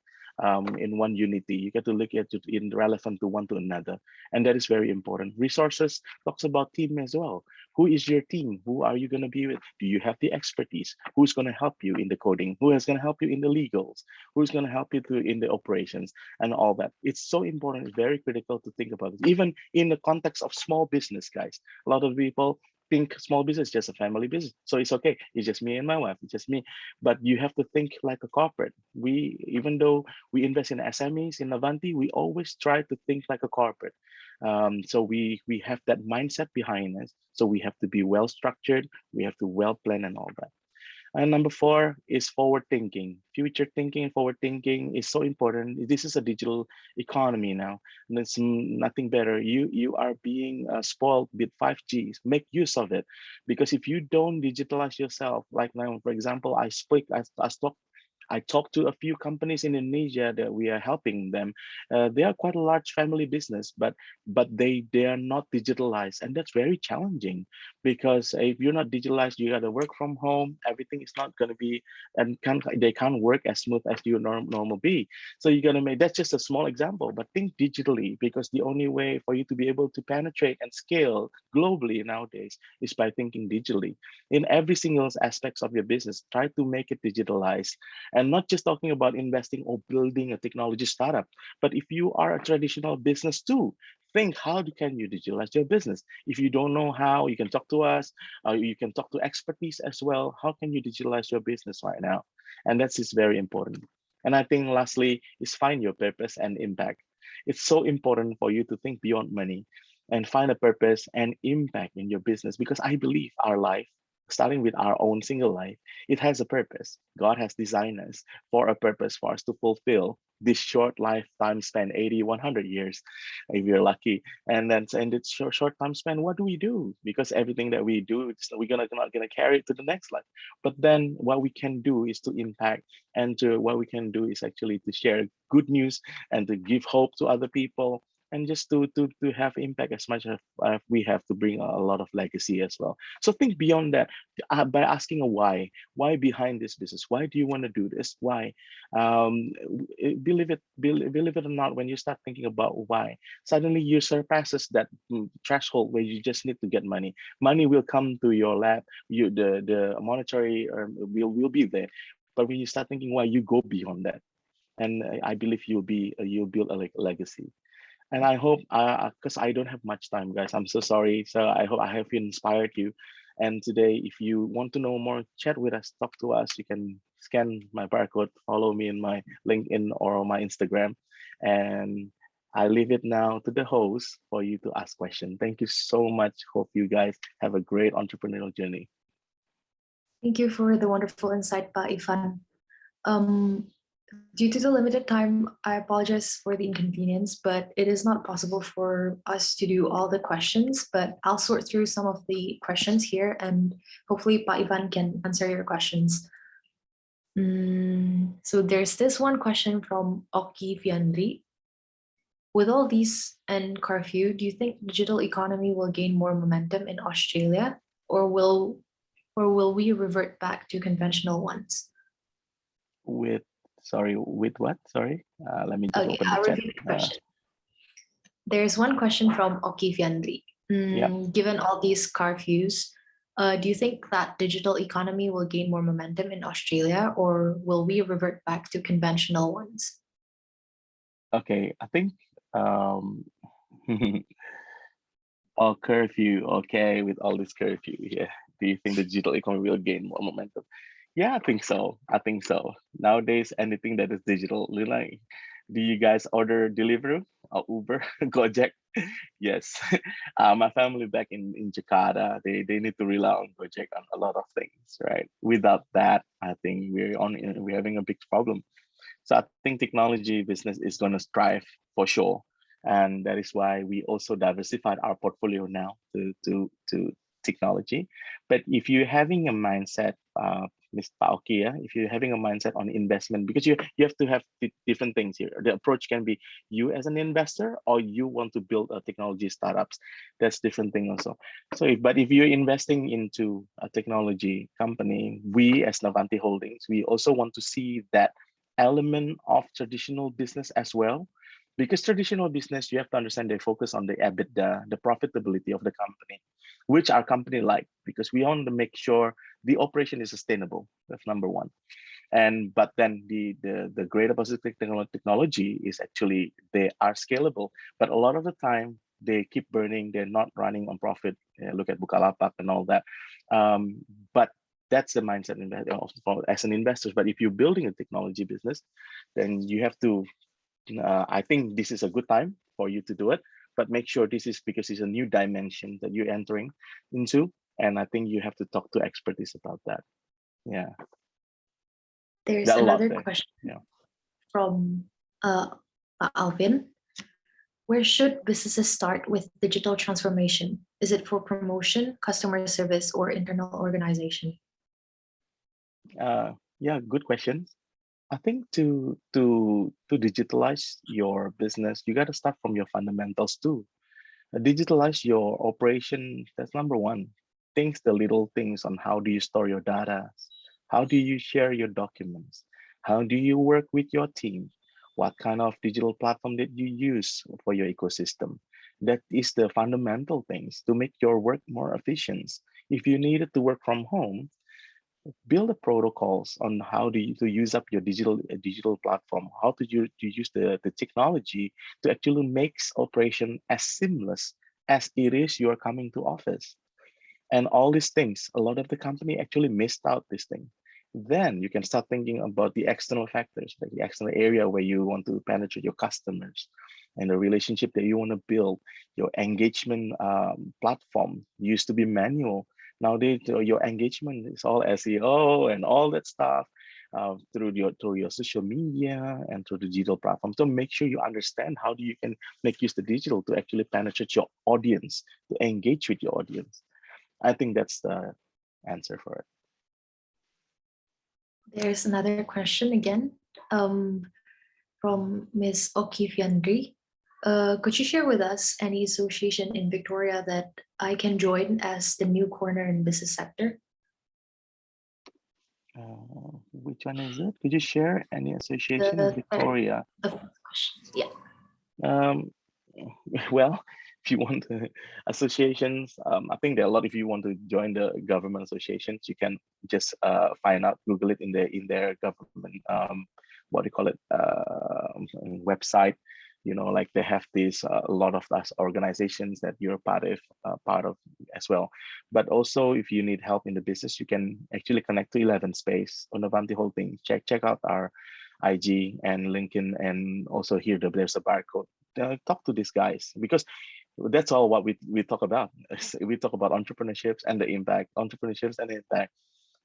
[SPEAKER 4] In one unity, you get to look at it in relevant to one to another, and that is very important. Resources talks about team as well. Who is your team? Who are you going to be with? Do you have the expertise? Who's going to help you in the coding? Who is going to help you in the legals? Who's going to help you in the operations and all that? It's so important. It's very critical to think about it. Even in the context of small business, guys, a lot of people think small business is just a family business, so it's okay, it's just me and my wife, it's just me. But you have to think like a corporate. Even though we invest in SMEs in Avanti, we always try to think like a corporate. So we have that mindset behind us. So we have to be well structured, we have to well plan and all that. And number 4 is forward thinking. Future thinking and forward thinking is so important. This is a digital economy now. And there's nothing better. You are being spoiled with 5G. Make use of it. Because if you don't digitalize yourself, like now, for example, I talked to a few companies in Indonesia that we are helping them. They are quite a large family business, but they are not digitalized, and that's very challenging, because if you're not digitalized, you got to work from home. Everything is not going to be, and they can't work as smooth as you normal be. So you're gonna make, that's just a small example, but think digitally, because the only way for you to be able to penetrate and scale globally nowadays is by thinking digitally. In every single aspects of your business, try to make it digitalized. And not just talking about investing or building a technology startup, but if you are a traditional business too, think how can you digitalize your business. If you don't know how, you can talk to us, you can talk to expertise as well. How can you digitalize your business right now? And that's is very important. And I think lastly is find your purpose and impact. It's so important for you to think beyond money and find a purpose and impact in your business, because I believe our life, starting with our own single life, it has a purpose. God has designed us for a purpose for us to fulfill this short lifetime span, 80, 100 years, if you're lucky. And then in this short time span, what do we do? Because everything that we do, we're not gonna carry it to the next life. But then what we can do is to impact, and what we can do is actually to share good news and to give hope to other people, and just to have impact as much as we have to bring a lot of legacy as well. So think beyond that by asking a why behind this business. Why do you want to do this? Why? Believe it or not, when you start thinking about why, suddenly you surpasses that threshold where you just need to get money. Money will come to your lap. The monetary will be there. But when you start thinking why, you go beyond that. And I believe you'll build a legacy. And I hope, because I don't have much time, guys, I'm so sorry. So I hope I have inspired you. And today, if you want to know more, chat with us, talk to us. You can scan my barcode, follow me in my LinkedIn or my Instagram. And I leave it now to the host for you to ask questions. Thank you so much. Hope you guys have a great entrepreneurial journey.
[SPEAKER 1] Thank you for the wonderful insight, Pak Ivan. Due to the limited time, I apologize for the inconvenience, but it is not possible for us to do all the questions, but I'll sort through some of the questions here and hopefully Pa Ivan can answer your questions. So there's this one question from Oki Fiandri. With all these and curfew, do you think digital economy will gain more momentum in Australia, or will we revert back to conventional ones?
[SPEAKER 4] With what? Sorry, let me just
[SPEAKER 1] Okay,
[SPEAKER 4] open
[SPEAKER 1] I'll
[SPEAKER 4] the chat.
[SPEAKER 1] repeat the question. There's one question from Oki Fiandri.
[SPEAKER 4] Yeah.
[SPEAKER 1] Given all these curfews, do you think that digital economy will gain more momentum in Australia, or will we revert back to conventional ones?
[SPEAKER 4] Okay, I think oh, curfew. Okay, with all this curfew, yeah. Do you think the digital economy will gain more momentum? Yeah, I think so. I think so. Nowadays, anything that is digital, like, do you guys order Deliveroo or Uber, Gojek? Yes. My family back in Jakarta, they need to rely on Gojek on a lot of things, right? Without that, I think we're having a big problem. So I think technology business is going to strive for sure, and that is why we also diversified our portfolio now to technology. But if you're having a mindset, Ms. Paoki, if you're having a mindset on investment, because you have to have different things here. The approach can be you as an investor, or you want to build a technology startups. That's different thing also. So, if you're investing into a technology company, we as Navanti Holdings, we also want to see that element of traditional business as well, because traditional business, you have to understand they focus on the EBITDA, the profitability of the company, which our company like, because we want to make sure the operation is sustainable. That's number one. But then the great about technology is actually they are scalable, but a lot of the time they keep burning, they're not running on profit. Look at Bukalapak and all that. But that's the mindset as an investor. But if you're building a technology business, then you have to, I think this is a good time for you to do it, but make sure this is because it's a new dimension that you're entering into. And I think you have to talk to expertise about that. Yeah.
[SPEAKER 1] There's
[SPEAKER 4] There are a lot
[SPEAKER 1] another
[SPEAKER 4] there.
[SPEAKER 1] question
[SPEAKER 4] Yeah.
[SPEAKER 1] from Alvin. Where should businesses start with digital transformation? Is it for promotion, customer service, or internal organization?
[SPEAKER 4] Yeah, good question. I think to digitalize your business, you got to start from your fundamentals too. Digitalize your operation. That's number one. Things, the little things on how do you store your data, how do you share your documents, how do you work with your team, what kind of digital platform that you use for your ecosystem. That is the fundamental things to make your work more efficient. If you needed to work from home, build the protocols on how to use up your digital platform, how to use the technology to actually makes operation as seamless as it is you are coming to office. And all these things, a lot of the company actually missed out this thing. Then you can start thinking about the external factors, like the external area where you want to penetrate your customers and the relationship that you want to build. Your engagement platform used to be manual. Nowadays, your engagement is all SEO and all that stuff through your social media and through the digital platform. So make sure you understand how do you can make use the digital to actually penetrate your audience, to engage with your audience. I think that's the answer for it.
[SPEAKER 1] There's another question again from Ms. Oki Fiandri. Could you share with us any association in Victoria that I can join as the new corner in business sector?
[SPEAKER 4] Which one is it? Could you share any association in Victoria?
[SPEAKER 1] Yeah.
[SPEAKER 4] Well, if you want associations, I think there are a lot. If you want to join the government associations, you can just find out, Google it in their government, what do you call it, website. You know, like they have this a lot of us organizations that you're part of as well. But also, if you need help in the business, you can actually connect to 11 Space on Navanti Holdings. Check out our IG and LinkedIn, and also here there's a barcode. Talk to these guys, because that's all what we talk about. We talk about entrepreneurships and the impact,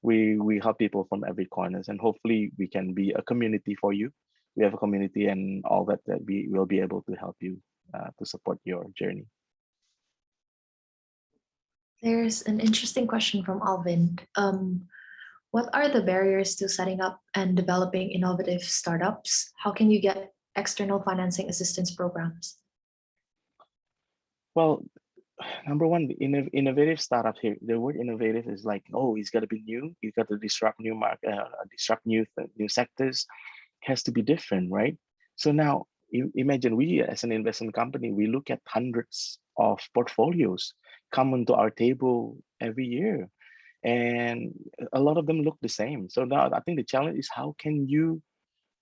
[SPEAKER 4] we help people from every corners, and hopefully we can be a community for you. We have a community and all that we will be able to help you to support your journey.
[SPEAKER 1] There's an interesting question from Alvin. What are the barriers to setting up and developing innovative startups? How can you get external financing assistance programs?
[SPEAKER 4] Well, number one, the innovative startup here. The word innovative is like, oh, it's got to be new. It's got to disrupt new market, disrupt new sectors. It has to be different, right? So now, imagine we as an investment company, we look at hundreds of portfolios come onto our table every year, and a lot of them look the same. So now I think the challenge is how can you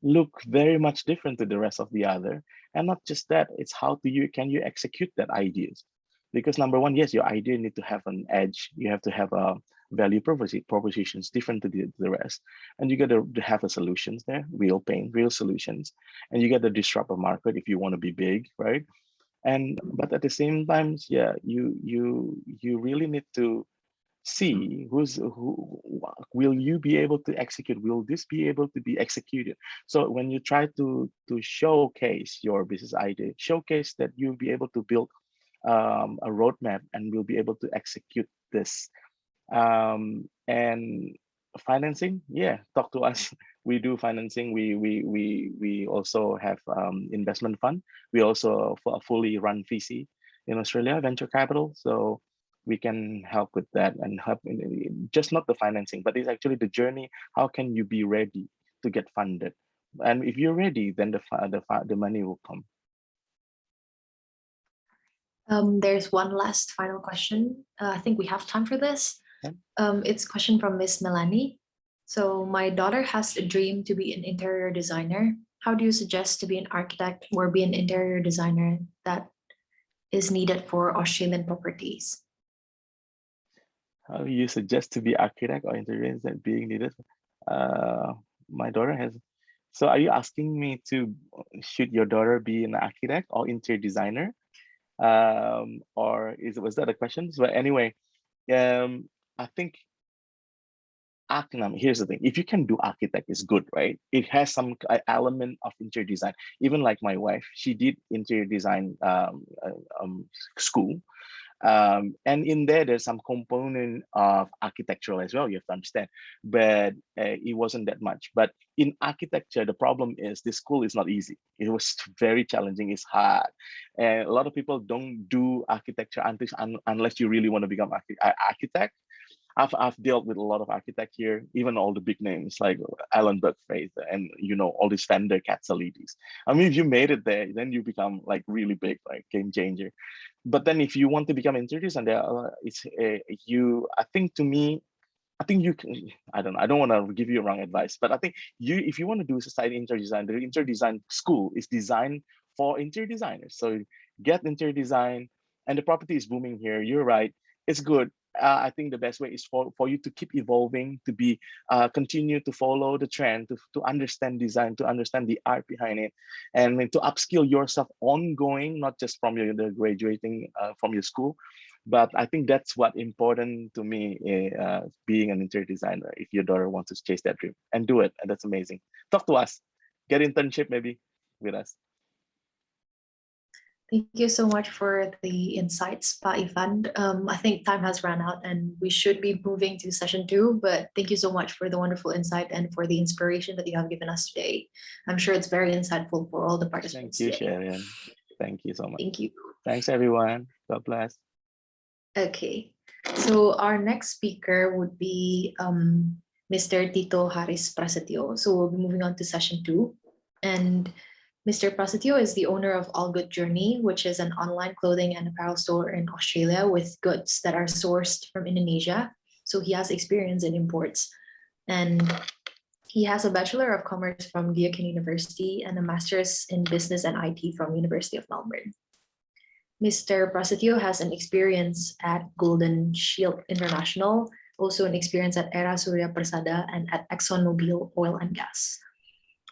[SPEAKER 4] look very much different to the rest of the other, and not just that, it's how can you execute that ideas. Because number one, yes, your idea need to have an edge. You have to have a value propositions different to the rest, and you got to have a solutions there, real pain, real solutions, and you got to disrupt a market if you want to be big, right? And but at the same time, yeah, you really need to see who will you be able to execute, will this be able to be executed. So when you try to showcase your business idea, showcase that you'll be able to build a roadmap and will be able to execute this. And financing, yeah, talk to us. We do financing. We also have investment fund. We also fully run VC in Australia, venture capital. So we can help with that and help in just not the financing, but it's actually the journey. How can you be ready to get funded? And if you're ready, then the money will come.
[SPEAKER 1] There's one last final question. I think we have time for this. It's a question from Miss Melanie. So my daughter has a dream to be an interior designer. How do you suggest to be an architect or be an interior designer that is needed for Australian properties?
[SPEAKER 4] How do you suggest to be architect or interior design being needed? My daughter has. So are you asking me to, should your daughter be an architect or interior designer? Or was that a question? But anyway, I think here's the thing: if you can do architect, it's good, right? It has some element of interior design. Even like my wife, she did interior design school. And in there's some component of architectural as well, you have to understand, but it wasn't that much. But in architecture, the problem is this school is not easy. It was very challenging, it's hard. And a lot of people don't do architecture unless you really want to become architect. I've dealt with a lot of architects here, even all the big names like Alan Burke and all these Fender Catsalides. I mean, if you made it there, then you become like really big, like game changer. But then if you want to become interior designer, I think to me, I think you can, I don't want to give you wrong advice, but I think if you want to do society interior design, the interior design school is designed for interior designers. So get interior design, and the property is booming here. You're right, it's good. I think the best way is for you to keep evolving, to be continue to follow the trend, to understand design, to understand the art behind it, and to upskill yourself ongoing, not just from the graduating from your school. But I think that's what important to me, being an interior designer. If your daughter wants to chase that dream, and do it, and that's amazing. Talk to us, get internship maybe with us.
[SPEAKER 1] Thank you so much for the insights, Pa Ivan. I think time has run out and we should be moving to session 2, but thank you so much for the wonderful insight and for the inspiration that you have given us today. I'm sure it's very insightful for all the participants.
[SPEAKER 4] Thank you, Sharon. Thank you so much.
[SPEAKER 1] Thank you.
[SPEAKER 4] Thanks, everyone. God bless.
[SPEAKER 1] Okay, so our next speaker would be Mr. Tito Haris Prasadio. So we'll be moving on to session 2. And Mr. Prasadio is the owner of All Good Journey, which is an online clothing and apparel store in Australia with goods that are sourced from Indonesia. So he has experience in imports. And he has a Bachelor of Commerce from Deakin University and a Master's in Business and IT from University of Melbourne. Mr. Prasadio has an experience at Golden Shield International, also an experience at Era Surya Persada and at ExxonMobil Oil and Gas.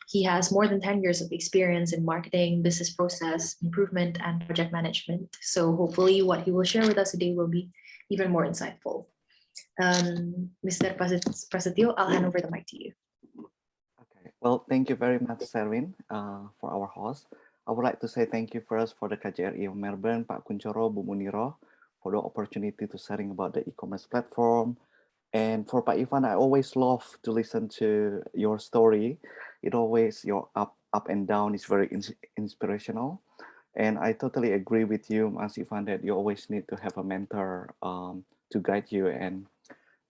[SPEAKER 1] He has more than 10 years of experience in marketing, business process improvement, and project management. So hopefully what he will share with us today will be even more insightful. Mr. Prasadio, I'll hand over the mic to you.
[SPEAKER 5] Okay. Well, thank you very much, Serwin, for our host. I would like to say thank you first for the KJRI of Melbourne, Pak Kunchoro, Bu Muniro, for the opportunity to sharing about the e-commerce platform. And for Pak Ivan, I always love to listen to your story. It always, your up and down is very inspirational. And I totally agree with you, Mas Ivan, that you always need to have a mentor to guide you. And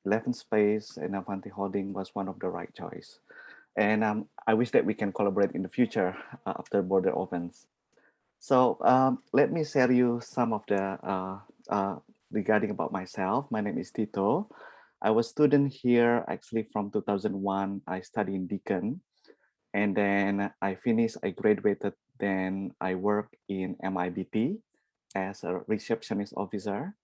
[SPEAKER 5] 11 Space and Avanti Holding was one of the right choice. And I wish that we can collaborate in the future after border opens. So let me share you some of the regarding about myself. My name is Tito. I was student here actually from 2001. I studied in Deakin, and then I finished, I graduated, then I worked in MIBT as a receptionist officer.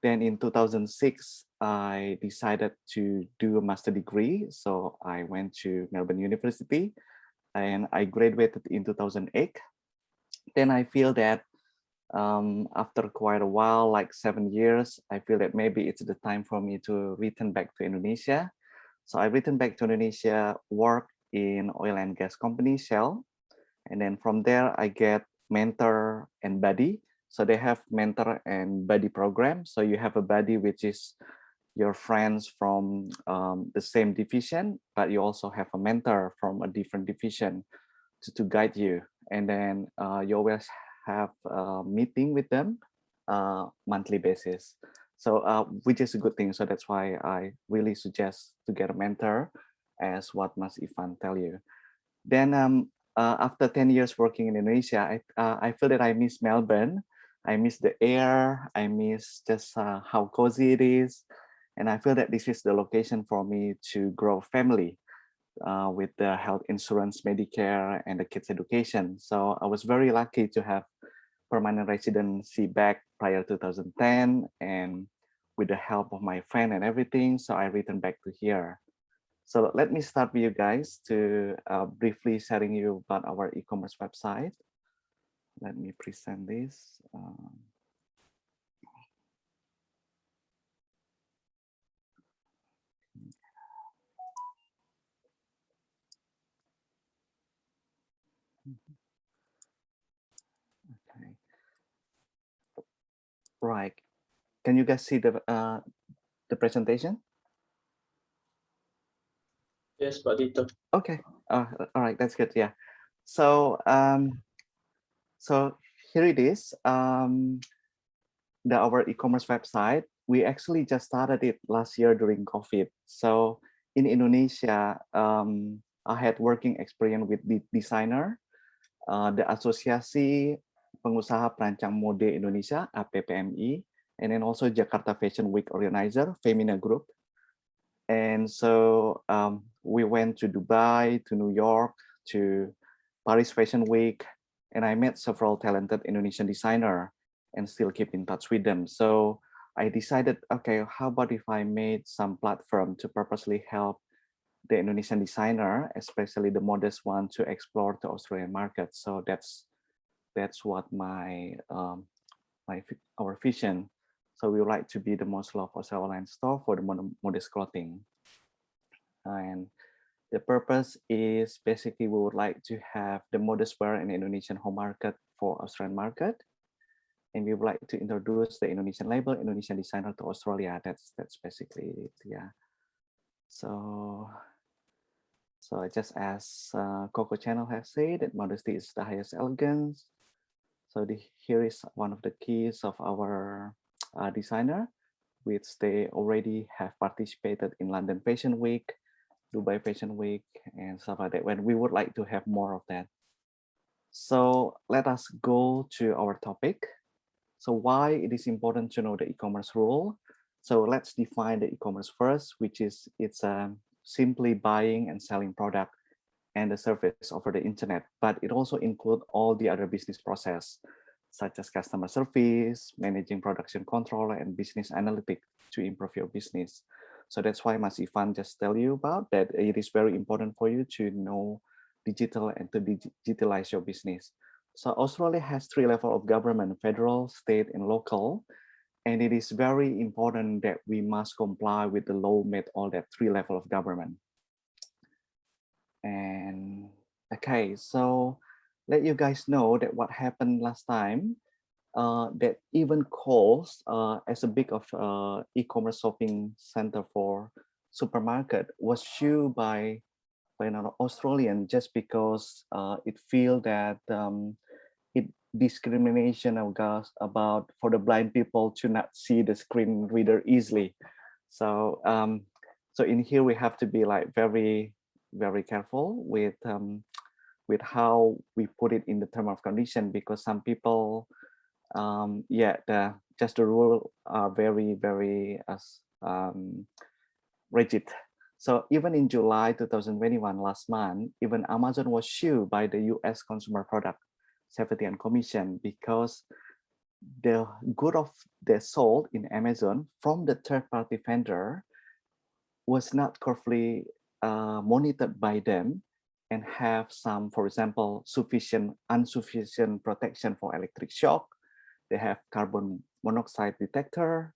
[SPEAKER 5] Then in 2006, I decided to do a master degree. So I went to Melbourne University and I graduated in 2008. Then I feel that after quite a while, like 7 years, I feel that maybe it's the time for me to return back to Indonesia. So I returned back to Indonesia, work in oil and gas company, Shell. And then from there, I get mentor and buddy. So they have mentor and buddy program. So you have a buddy, which is your friends from the same division, but you also have a mentor from a different division to guide you. And then you always have a meeting with them monthly basis. So which is a good thing. So that's why I really suggest to get a mentor, as what Mas Ivan tell you. Then after 10 years working in Indonesia, I feel that I miss Melbourne. I miss the air. I miss just how cozy it is. And I feel that this is the location for me to grow family with the health insurance, Medicare, and the kids' education. So I was very lucky to have permanent residency back prior to 2010, and with the help of my friend and everything, so I returned back to here. So let me start with you guys to briefly sharing you about our e-commerce website. Let me present this. Okay. Right. Can you guys see the presentation?
[SPEAKER 3] Yes, Pak Tito.
[SPEAKER 5] Okay. All right. That's good. Yeah. So so here it is. Our e-commerce website. We actually just started it last year during COVID. So in Indonesia, I had working experience with the designer, the Asosiasi Pengusaha Perancang Mode Indonesia (APPMI), and then also Jakarta Fashion Week organizer Femina Group. And so we went to Dubai, to New York, to Paris Fashion Week, and I met several talented Indonesian designers and still keep in touch with them. So I decided, okay, how about if I made some platform to purposely help the Indonesian designer, especially the modest one, to explore the Australian market. So that's what our vision. So we would like to be the most loved Australian online store for the modest clothing. And the purpose is basically we would like to have the modest wear in the Indonesian home market for Australian market. And we would like to introduce the Indonesian label, Indonesian designer to Australia. That's basically it, yeah. So just as Coco Channel has said, that modesty is the highest elegance. So here is one of the keys of our designer, which they already have participated in London Fashion Week, Dubai Fashion Week, and stuff like that. When we would like to have more of that. So let us go to our topic. So why it is important to know the e-commerce rule. So let's define the e-commerce first, which is it's simply buying and selling product and the service over the internet, but it also includes all the other business process, such as customer service, managing production control, and business analytics to improve your business. So that's why Mas Ivan just tell you about that. It is very important for you to know digital and to digitalize your business. So Australia has 3 levels of government: federal, state, and local. And it is very important that we must comply with the law met all that 3 levels of government. And okay, so let you guys know that what happened last time, that even Coles, as a big of e-commerce shopping center for supermarket, was sued by an Australian just because it feel that it discrimination about for the blind people to not see the screen reader easily. So so in here we have to be like very careful with how we put it in the term of condition, because some people yeah, just the rule are very rigid. So even in July 2021, last month, even Amazon was sued by the US Consumer Product Safety and Commission because the good of they sold in Amazon from the third-party vendor was not carefully monitored by them and have some, for example, insufficient protection for electric shock. They have carbon monoxide detector,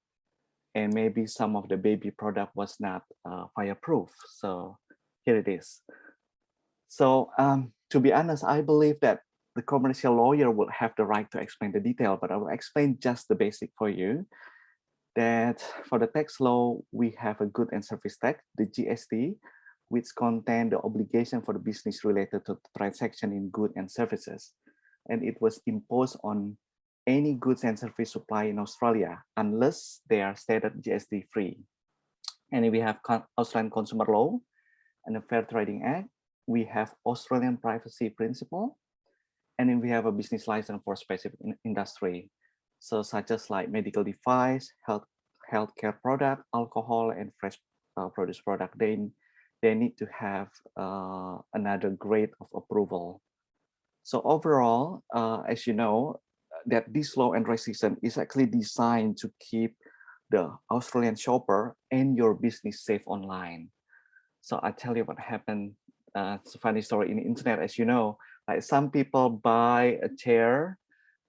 [SPEAKER 5] and maybe some of the baby product was not fireproof. So here it is. So to be honest, I believe that the commercial lawyer will have the right to explain the detail, but I will explain just the basic for you. That for the tax law, we have a good and service tax, the GST, which contain the obligation for the business related to transaction in goods and services. And it was imposed on any goods and service supply in Australia, unless they are stated GST free. And we have Australian Consumer Law and the Fair Trading Act. We have Australian Privacy Principle, and then we have a business license for specific industry. So such as like medical device, healthcare product, alcohol, and fresh produce product. They need to have another grade of approval. So overall, as you know, that this law and restriction is actually designed to keep the Australian shopper and your business safe online. So I tell you what happened. It's a funny story in the internet, as you know, like some people buy a chair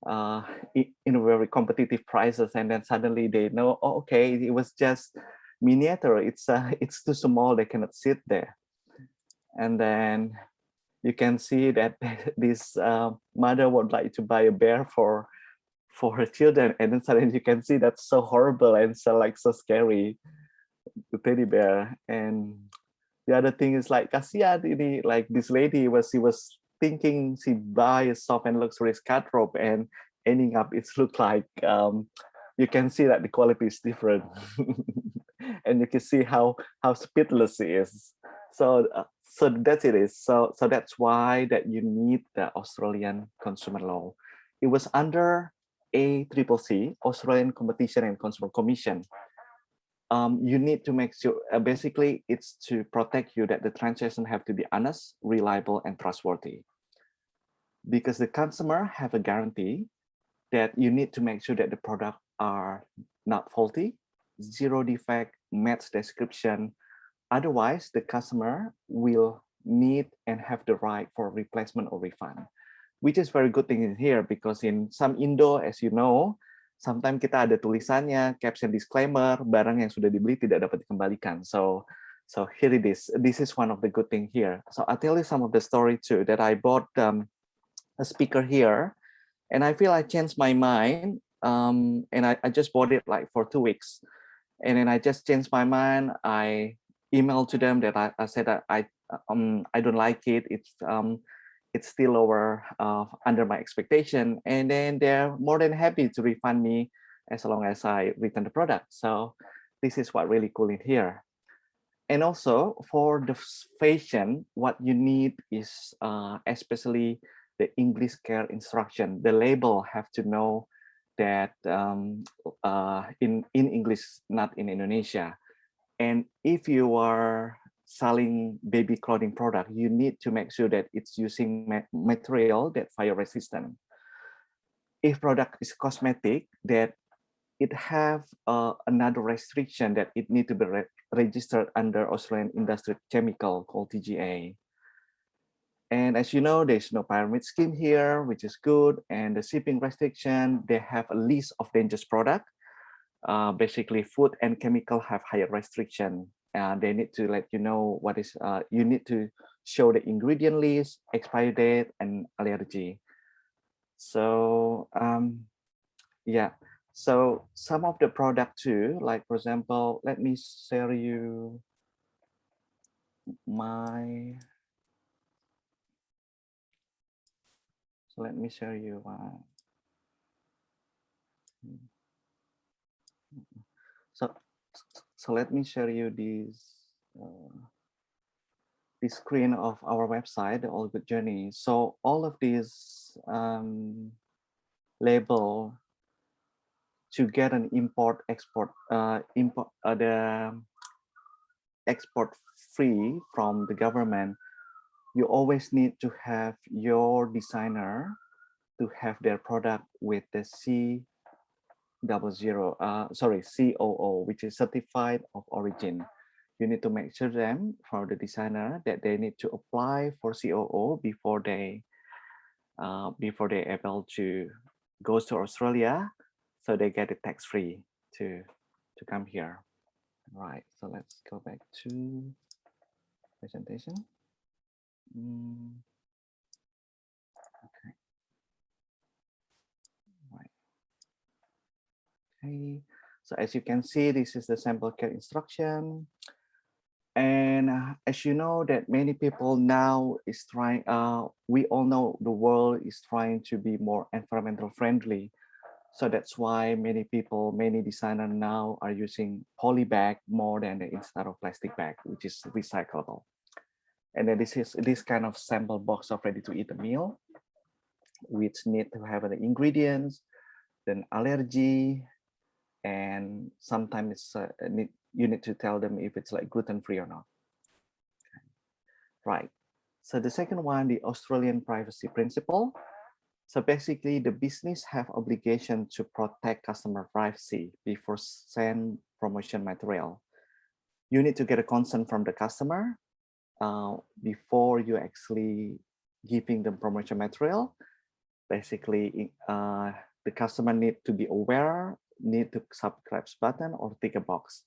[SPEAKER 5] in a very competitive prices, and then suddenly they know, oh, okay, it was just miniature. It's too small. They cannot sit there. And then you can see that this mother would like to buy a bear for her children, and then suddenly you can see that's so horrible and so scary, the teddy bear. And the other thing is like kasihan ini, like this lady she was thinking she buy a soft and luxurious wardrobe, and ending up it's look like you can see that the quality is different. And you can see how speedless it is. So so that's it is. So that's why that you need the Australian consumer law. It was under ACCC, Australian Competition and Consumer Commission. You need to make sure, basically it's to protect you that the transaction have to be honest, reliable, and trustworthy. Because the consumer have a guarantee that you need to make sure that the product are not faulty, zero defect, match description. Otherwise, the customer will need and have the right for replacement or refund, which is very good thing in here, because in some Indo, as you know, sometimes kita ada tulisannya, caption disclaimer, barang yang sudah dibeli tidak dapat dikembalikan. So here it is. This is one of the good thing here. So I'll tell you some of the story too, that I bought a speaker here, and I feel I changed my mind, and I just bought it like for 2 weeks, and then I just changed my mind. I emailed to them that I said that I don't like it. It's still lower under my expectation, and then they're more than happy to refund me as long as I return the product. So this is what really cool in here. And also for the fashion, what you need is especially the English care instruction. The label have to know that in English, not in Indonesia. And if you are selling baby clothing product, you need to make sure that it's using material that fire resistant. If product is cosmetic, that it have another restriction that it need to be registered under Australian Industrial Chemical called TGA. And as you know, there's no pyramid scheme here, which is good. And the shipping restriction, they have a list of dangerous product. basically food and chemical have higher restriction. They need to let you know what is, you need to show the ingredient list, expiry date, and allergy. So yeah, so some of the product too, like for example, let me share you my, so let me share you so so let me share you this screen of our website, the All Good Journey. So all of these label to get an import export the export free from the government, you always need to have your designer to have their product with the COO, which is certified of origin. You need to make sure them for the designer that they need to apply for COO before they able to go to Australia, so they get it tax free to come here. Right. So let's go back to presentation. Okay. Right. Okay. So as you can see, this is the sample care instruction. And as you know that many people now is trying, we all know the world is trying to be more environmental friendly. So that's why many people, many designers now are using poly bag more than the instead of plastic bag, which is recyclable. And then this is this kind of sample box of ready to eat a meal, which need to have the ingredients, then allergy, and sometimes you need to tell them if it's like gluten free or not. Right. So the second one, the Australian privacy principle. So basically the business have obligation to protect customer privacy before send promotion material. You need to get a consent from the customer before you actually giving them promotion material. Basically, the customer need to be aware, need to subscribe button or tick a box.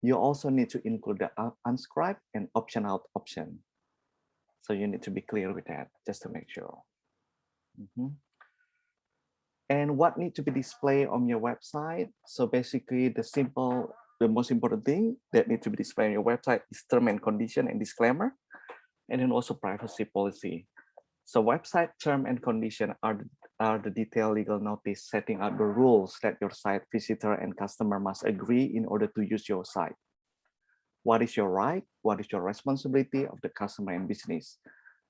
[SPEAKER 5] You also need to include the unscribe and option out option. So you need to be clear with that just to make sure. And what need to be displayed on your website? So basically the most important thing that need to be displayed on your website is term and condition and disclaimer, and then also privacy policy. So website term and condition are the detailed legal notice setting out the rules that your site visitor and customer must agree in order to use your site. What is your right? What is your responsibility of the customer and business?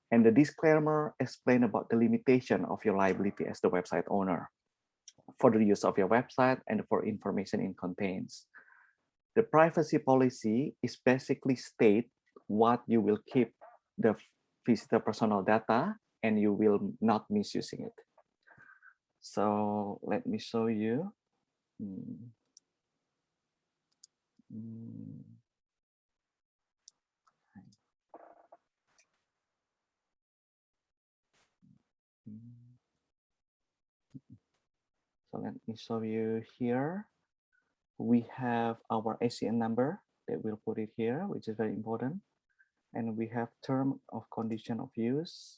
[SPEAKER 5] And the disclaimer explain about the limitation of your liability as the website owner for the use of your website and for information it contains. The privacy policy is basically state what you will keep the visitor personal data and you will not misusing it. So let me show you. So let me show you here. We have our ACN number that we'll put it here, which is very important. And we have term of condition of use.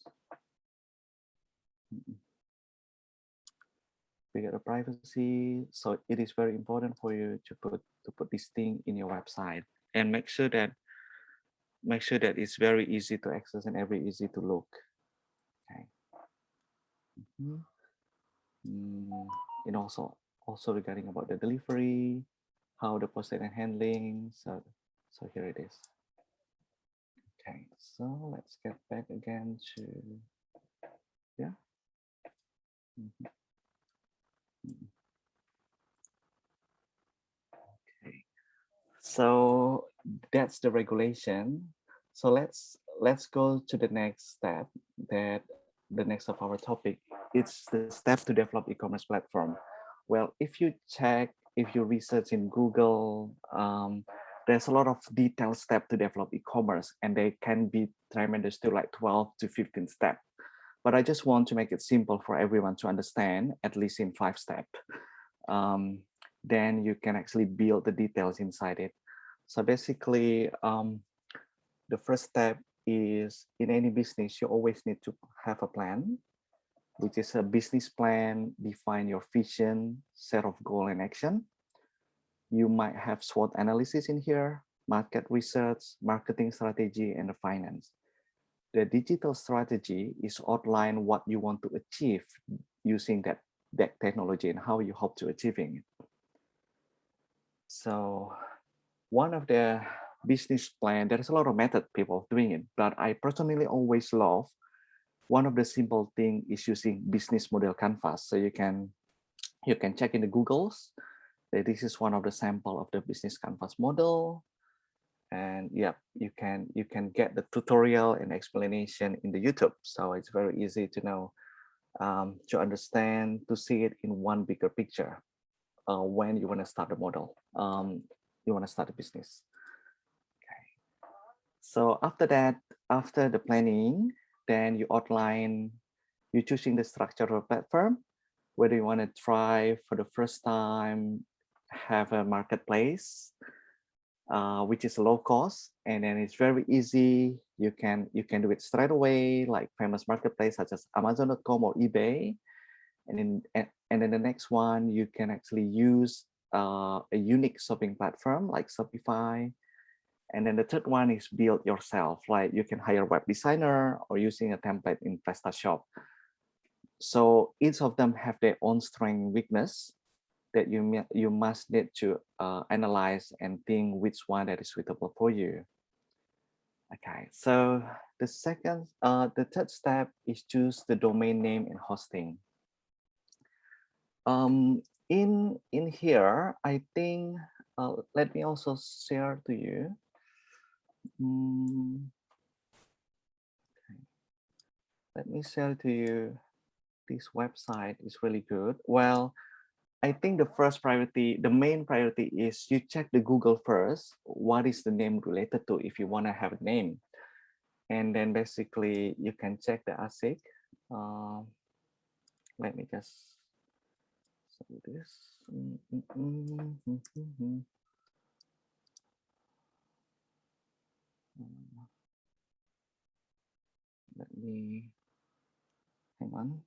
[SPEAKER 5] We get a privacy. So it is very important for you to put this thing in your website and make sure that it's very easy to access and very easy to look. Okay. And also regarding about the delivery, how the posting and handling. So here it is. Okay, so let's get back again to Okay, so that's the regulation. So let's go to the next step, that the next of our topic. It's the step to develop e-commerce platform. Well, if you research in Google, there's a lot of detailed steps to develop e-commerce, and they can be tremendous to like 12 to 15 steps. But I just want to make it simple for everyone to understand, at least in 5 steps. then you can actually build the details inside it. So basically, the first step is in any business, you always need to have a plan, which is a business plan, define your vision, set of goal and action. You might have SWOT analysis in here, market research, marketing strategy, and the finance. The digital strategy is outline what you want to achieve using that technology and how you hope to achieving it. So one of the business plan, there's a lot of method people doing it, but I personally always love one of the simple thing is using business model canvas. So you can check in the Googles that this is one of the sample of the business canvas model. And yeah, you can get the tutorial and explanation in the YouTube. So it's very easy to know, to understand, to see it in one bigger picture when you want to start a model, you want to start a business. Okay. So after that, after the planning, then you outline, you're choosing the structure of a platform, whether you want to try for the first time, have a marketplace, which is low cost, and then it's very easy. You can do it straight away, like famous marketplace such as Amazon.com or eBay. And then the next one, you can actually use a unique shopping platform like Shopify. And then the third one is build yourself, like you can hire a web designer or using a template in PrestaShop. So each of them have their own strength and weakness that you must need to analyze and think which one that is suitable for you. Okay, so the third step is choose the domain name and hosting. In here, I think, let me also share to you. Okay. Let me share to you. This website is really good. Well, I think the first priority, the main priority is you check the Google first. What is the name related to if you want to have a name? And then basically you can check the ASIC. Let me just do this. Let me, hang on.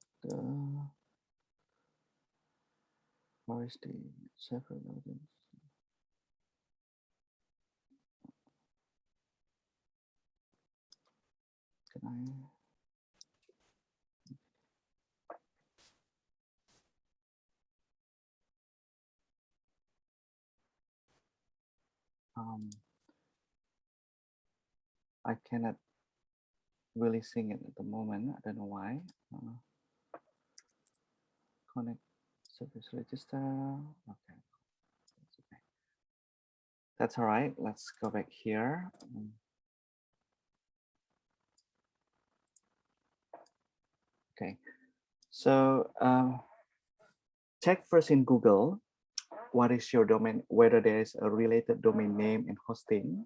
[SPEAKER 5] Where is the several audience? Can I cannot really sing it at the moment. I don't know why. Connect service register. Okay. That's all right. Let's go back here. Okay. So check first in Google, what is your domain, whether there's a related domain name and hosting.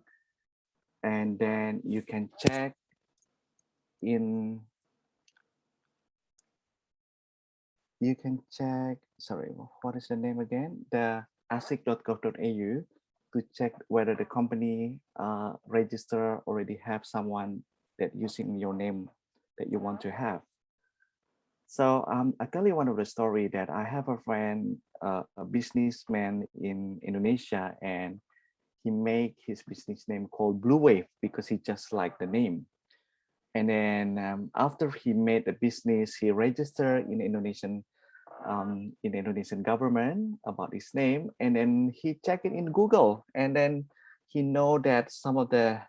[SPEAKER 5] And then you can check in, sorry, what is the name again? The asic.gov.au to check whether the company register already have someone that using your name that you want to have. So I tell you one of the story that I have a friend, a businessman in Indonesia, and he made his business name called Blue Wave because he just liked the name. And then after he made the business, he registered in Indonesian government about his name, and then he checked it in Google, and then he know that some of the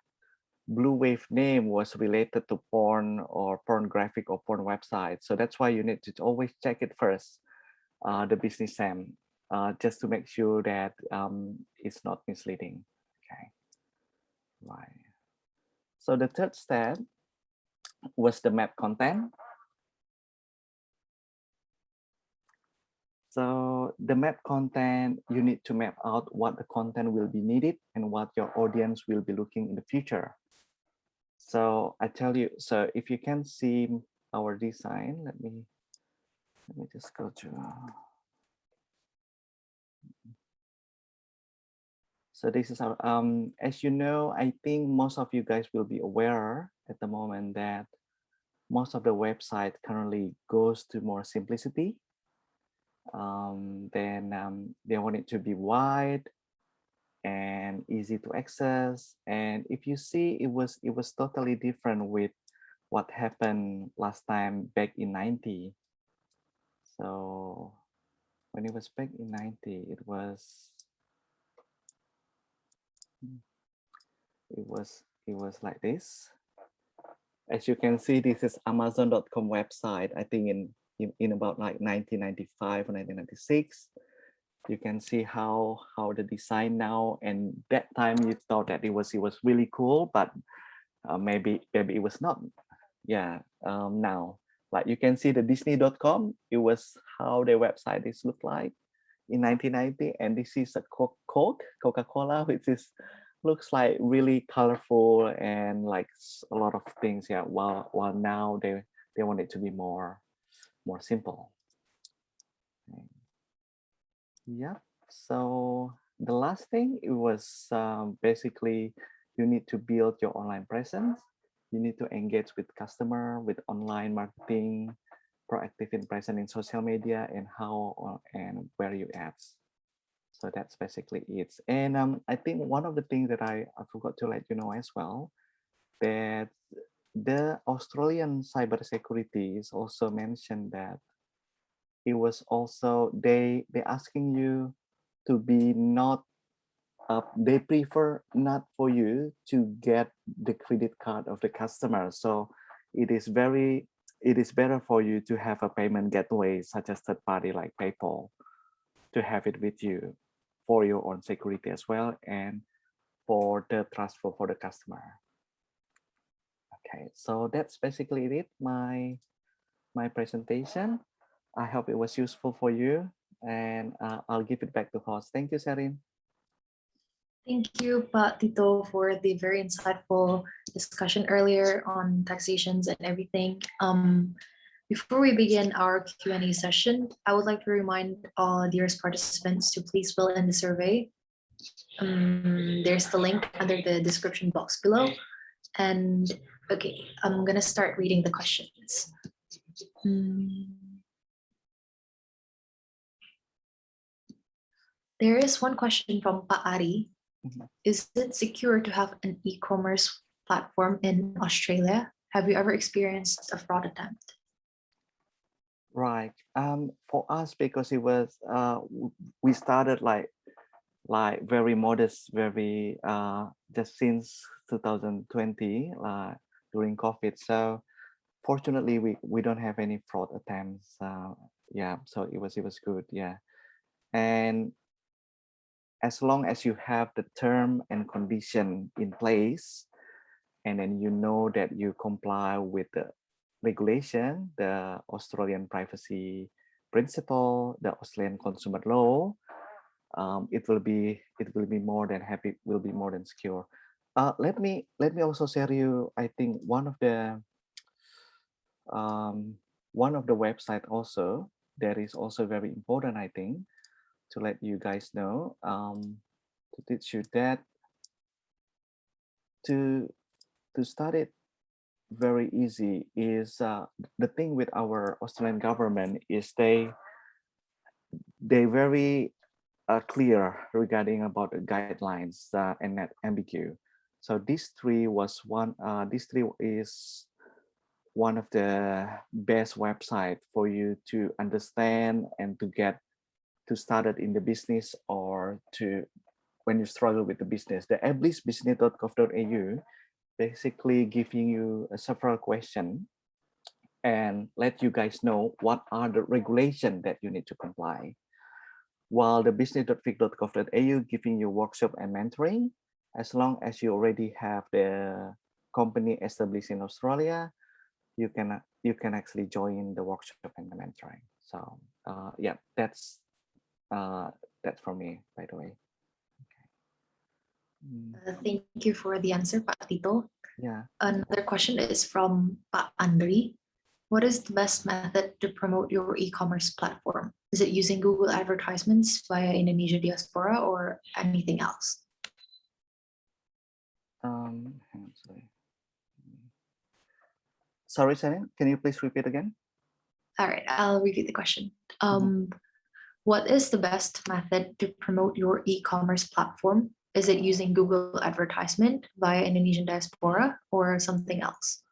[SPEAKER 5] Blue Wave name was related to porn or pornographic or porn website. So that's why you need to always check it first, the business name, just to make sure that it's not misleading. Okay, right. So the third step was the map content. So the map content, you need to map out what the content will be needed and what your audience will be looking in the future. So I tell you, so if you can see our design, let me just go to, So this is our, as you know, I think most of you guys will be aware at the moment that most of the website currently goes to more simplicity. Then they want it to be wide and easy to access. And if you see, it was totally different with what happened last time back in 90. So when it was back in 90, it was like this. As you can see, this is Amazon.com website. I think in about like 1995 or 1996. You can see how the design now, and that time you thought that it was really cool, but maybe it was not. Yeah. Now, like you can see the Disney.com, it was how their website is look like in 1990, and this is a Coca-Cola, which is looks like really colorful and like a lot of things. Yeah. While now they want it to be more simple. Yeah. So the last thing, it was basically you need to build your online presence. You need to engage with customer with online marketing, proactive and present in social media, and how and where you ads. So that's basically it. And I think one of the things that I forgot to let you know as well, that the Australian cybersecurity is also mentioned that it was also they asking you to be not they prefer not for you to get the credit card of the customer. So it is better for you to have a payment gateway such as third party like PayPal, to have it with you for your own security as well, and for the transfer for the customer. Okay, so that's basically it, my presentation. I hope it was useful for you, and I'll give it back to host. Thank you, Sherin.
[SPEAKER 1] Thank you, Pak Tito, for the very insightful discussion earlier on taxations and everything. Before we begin our Q&A session, I would like to remind all dearest participants to please fill in the survey. There's the link under the description box below. And okay, I'm gonna start reading the questions. There is one question from Pak Ari. Is it secure to have an e-commerce platform in Australia? Have you ever experienced a fraud attempt?
[SPEAKER 5] Right. For us, because it was we started like very modest, very just since 2020 during COVID. So fortunately, we don't have any fraud attempts. Yeah. So it was good. Yeah. And as long as you have the term and condition in place, and then you know that you comply with the regulation, the Australian privacy principle, the Australian consumer law, it will be more than happy, will be more than secure. Let me also share you, I think one of the website also that is also very important, I think, to let you guys know, to teach you that to start it very easy is the thing with our Australian government is they very clear regarding about the guidelines and not ambiguous. So these three was one. These three is one of the best website for you to understand and to get to started in the business, or to when you struggle with the business. The ablisbusiness.gov.au basically giving you several questions and let you guys know what are the regulations that you need to comply. While the business.vic.gov.au giving you workshop and mentoring, as long as you already have the company established in Australia, you can actually join the workshop and the mentoring. So yeah, that's for me, by the way.
[SPEAKER 1] Thank you for the answer, Pak Tito.
[SPEAKER 5] Yeah.
[SPEAKER 1] Another question is from Pak Andri. What is the best method to promote your e-commerce platform? Is it using Google Advertisements via Indonesia Diaspora or anything else?
[SPEAKER 5] hang on, sorry, Sharon, can you please repeat again?
[SPEAKER 1] All right, I'll repeat the question. What is the best method to promote your e-commerce platform? Is it using Google advertisement via Indonesian Diaspora or something else?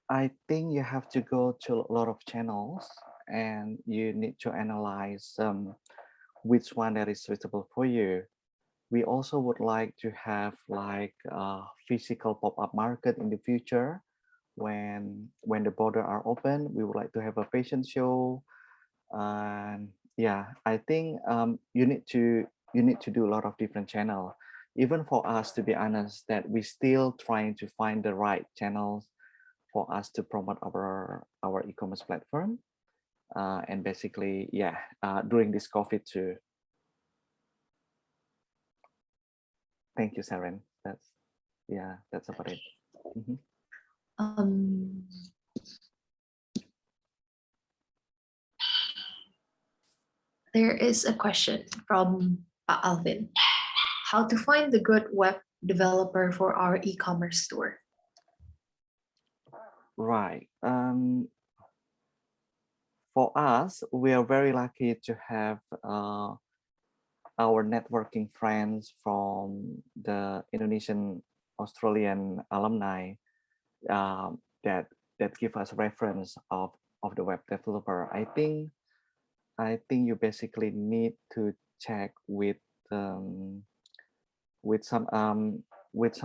[SPEAKER 5] I think you have to go to a lot of channels and you need to analyze which one that is suitable for you. We also would like to have like a physical pop-up market in the future. When the border are open, we would like to have a fashion show. And yeah, I think you need to do a lot of different channels. Even for us, to be honest, that we still trying to find the right channels for us to promote our e-commerce platform. And basically, yeah, during this COVID too. Thank you, Saren. That's about it.
[SPEAKER 1] There is a question from Alvin. How to find the good web developer for our e-commerce store?
[SPEAKER 5] Right. For us, we are very lucky to have our networking friends from the Indonesian Australian alumni that give us reference of the web developer. I think you basically need to check with some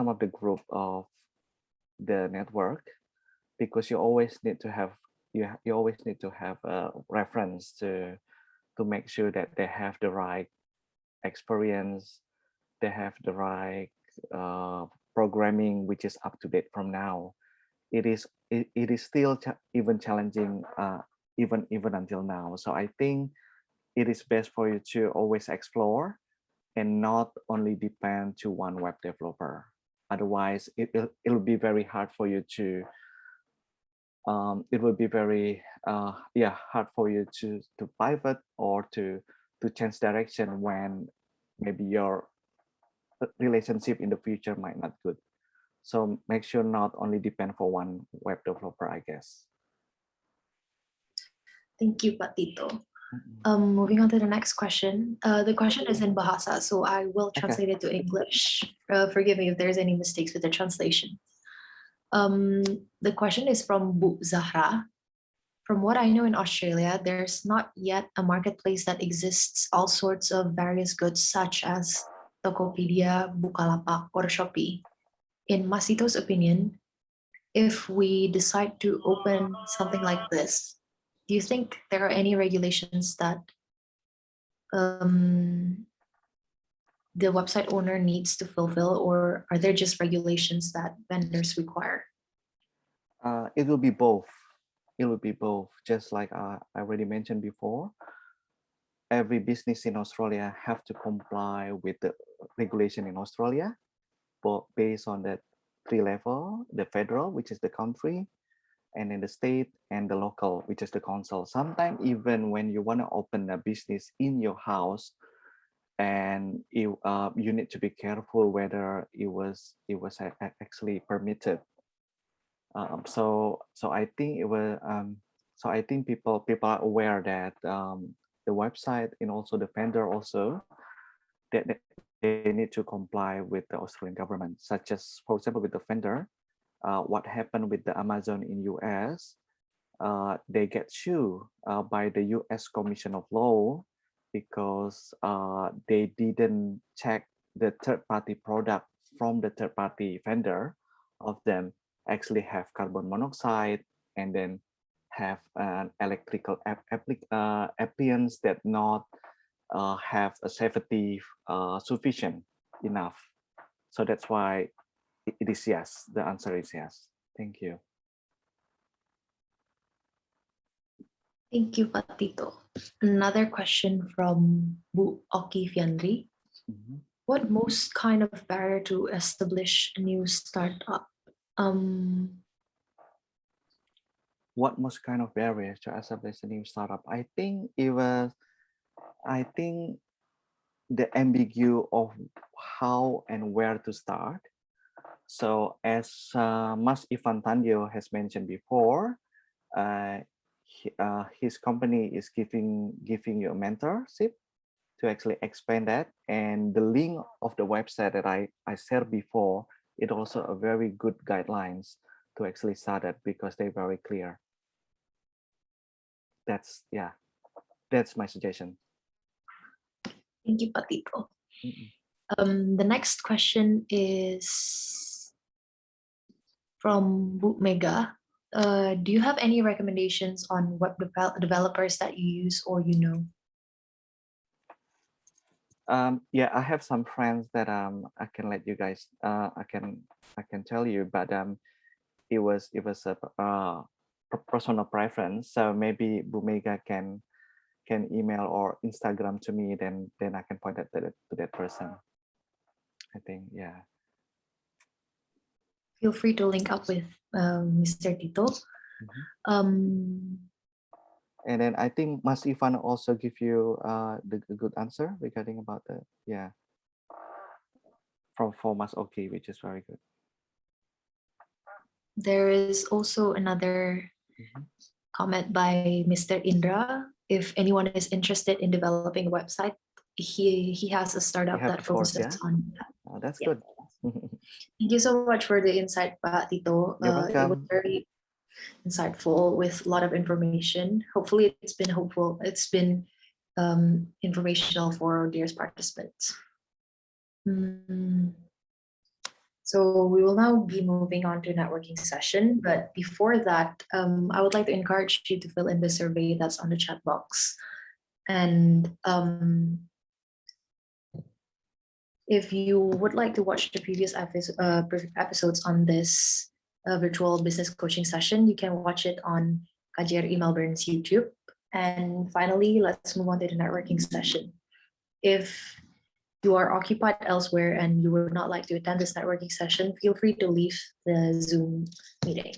[SPEAKER 5] of the group of the network, because you always need to have a reference to make sure that they have the right experience, they have the right programming which is up to date from now. It is still even challenging even until now. So I think it is best for you to always explore and not only depend to one web developer. Otherwise, it'll be very hard for you to hard for you to pivot or to change direction when maybe your relationship in the future might not good. So make sure not only depend for one web developer, I guess.
[SPEAKER 1] Thank you, Pak Tito. Moving on to the next question. The question is in Bahasa, so I will translate it to English. Forgive me if there's any mistakes with the translation. The question is from Bu Zahra. From what I know, in Australia, there's not yet a marketplace that exists all sorts of various goods such as Tokopedia, Bukalapak, or Shopee. In Mas Tito's opinion, if we decide to open something like this, do you think there are any regulations that the website owner needs to fulfill, or are there just regulations that vendors require?
[SPEAKER 5] It will be both. It will be both. Just like I already mentioned before, every business in Australia have to comply with the regulation in Australia, but based on the three level: the federal, which is the country, and then the state, and the local, which is the council. Sometimes even when you want to open a business in your house, and you need to be careful whether it was actually permitted. So I think it was so I think people are aware that the website and also the vendor also that they need to comply with the Australian government, such as, for example, with the vendor, what happened with the Amazon in US, they get sued by the US Commission of Law because they didn't check the third-party product from the third-party vendor of them actually have carbon monoxide and then have an electrical appliance that not have a safety sufficient enough. So that's why it is yes. The answer is yes. Thank you.
[SPEAKER 1] Thank you, Pak Tito. Another question from Bu Oki Fiandri. What most kind of barrier to establish a new startup?
[SPEAKER 5] What most kind of barrier to establish a new startup? I think the ambiguity of how and where to start. So as Mas Ivan Tandio has mentioned before, his company is giving you a mentorship to actually explain that. And the link of the website that I shared before, it also a very good guidelines to actually start that because they're very clear. That's my suggestion.
[SPEAKER 1] Thank you, Pak Tito. The next question is from Bu Mega. Do you have any recommendations on web developers that you use or you know?
[SPEAKER 5] Yeah, I have some friends that I can let you guys I can tell you, but it was a personal preference. So maybe Bumega can email or Instagram to me, then I can point that to that person. I think, yeah.
[SPEAKER 1] Feel free to link up with Mr. Tito.
[SPEAKER 5] And then I think Mas Ivan also give you the good answer regarding about the from Mas Oki, which is very good.
[SPEAKER 1] There is also another comment by Mr. Indra. If anyone is interested in developing a website, he has a startup that focuses on that.
[SPEAKER 5] Oh, that's good.
[SPEAKER 1] Thank you so much for the insight, Pak Tito. It was very insightful with a lot of information. Hopefully it's been hopeful. It's been informational for dear participants. So we will now be moving on to networking session. But before that, I would like to encourage you to fill in the survey that's on the chat box. And if you would like to watch the previous episodes on this virtual business coaching session, you can watch it on KJRI Melbourne's YouTube. And finally, let's move on to the networking session. If you are occupied elsewhere and you would not like to attend this networking session, feel free to leave the Zoom meeting.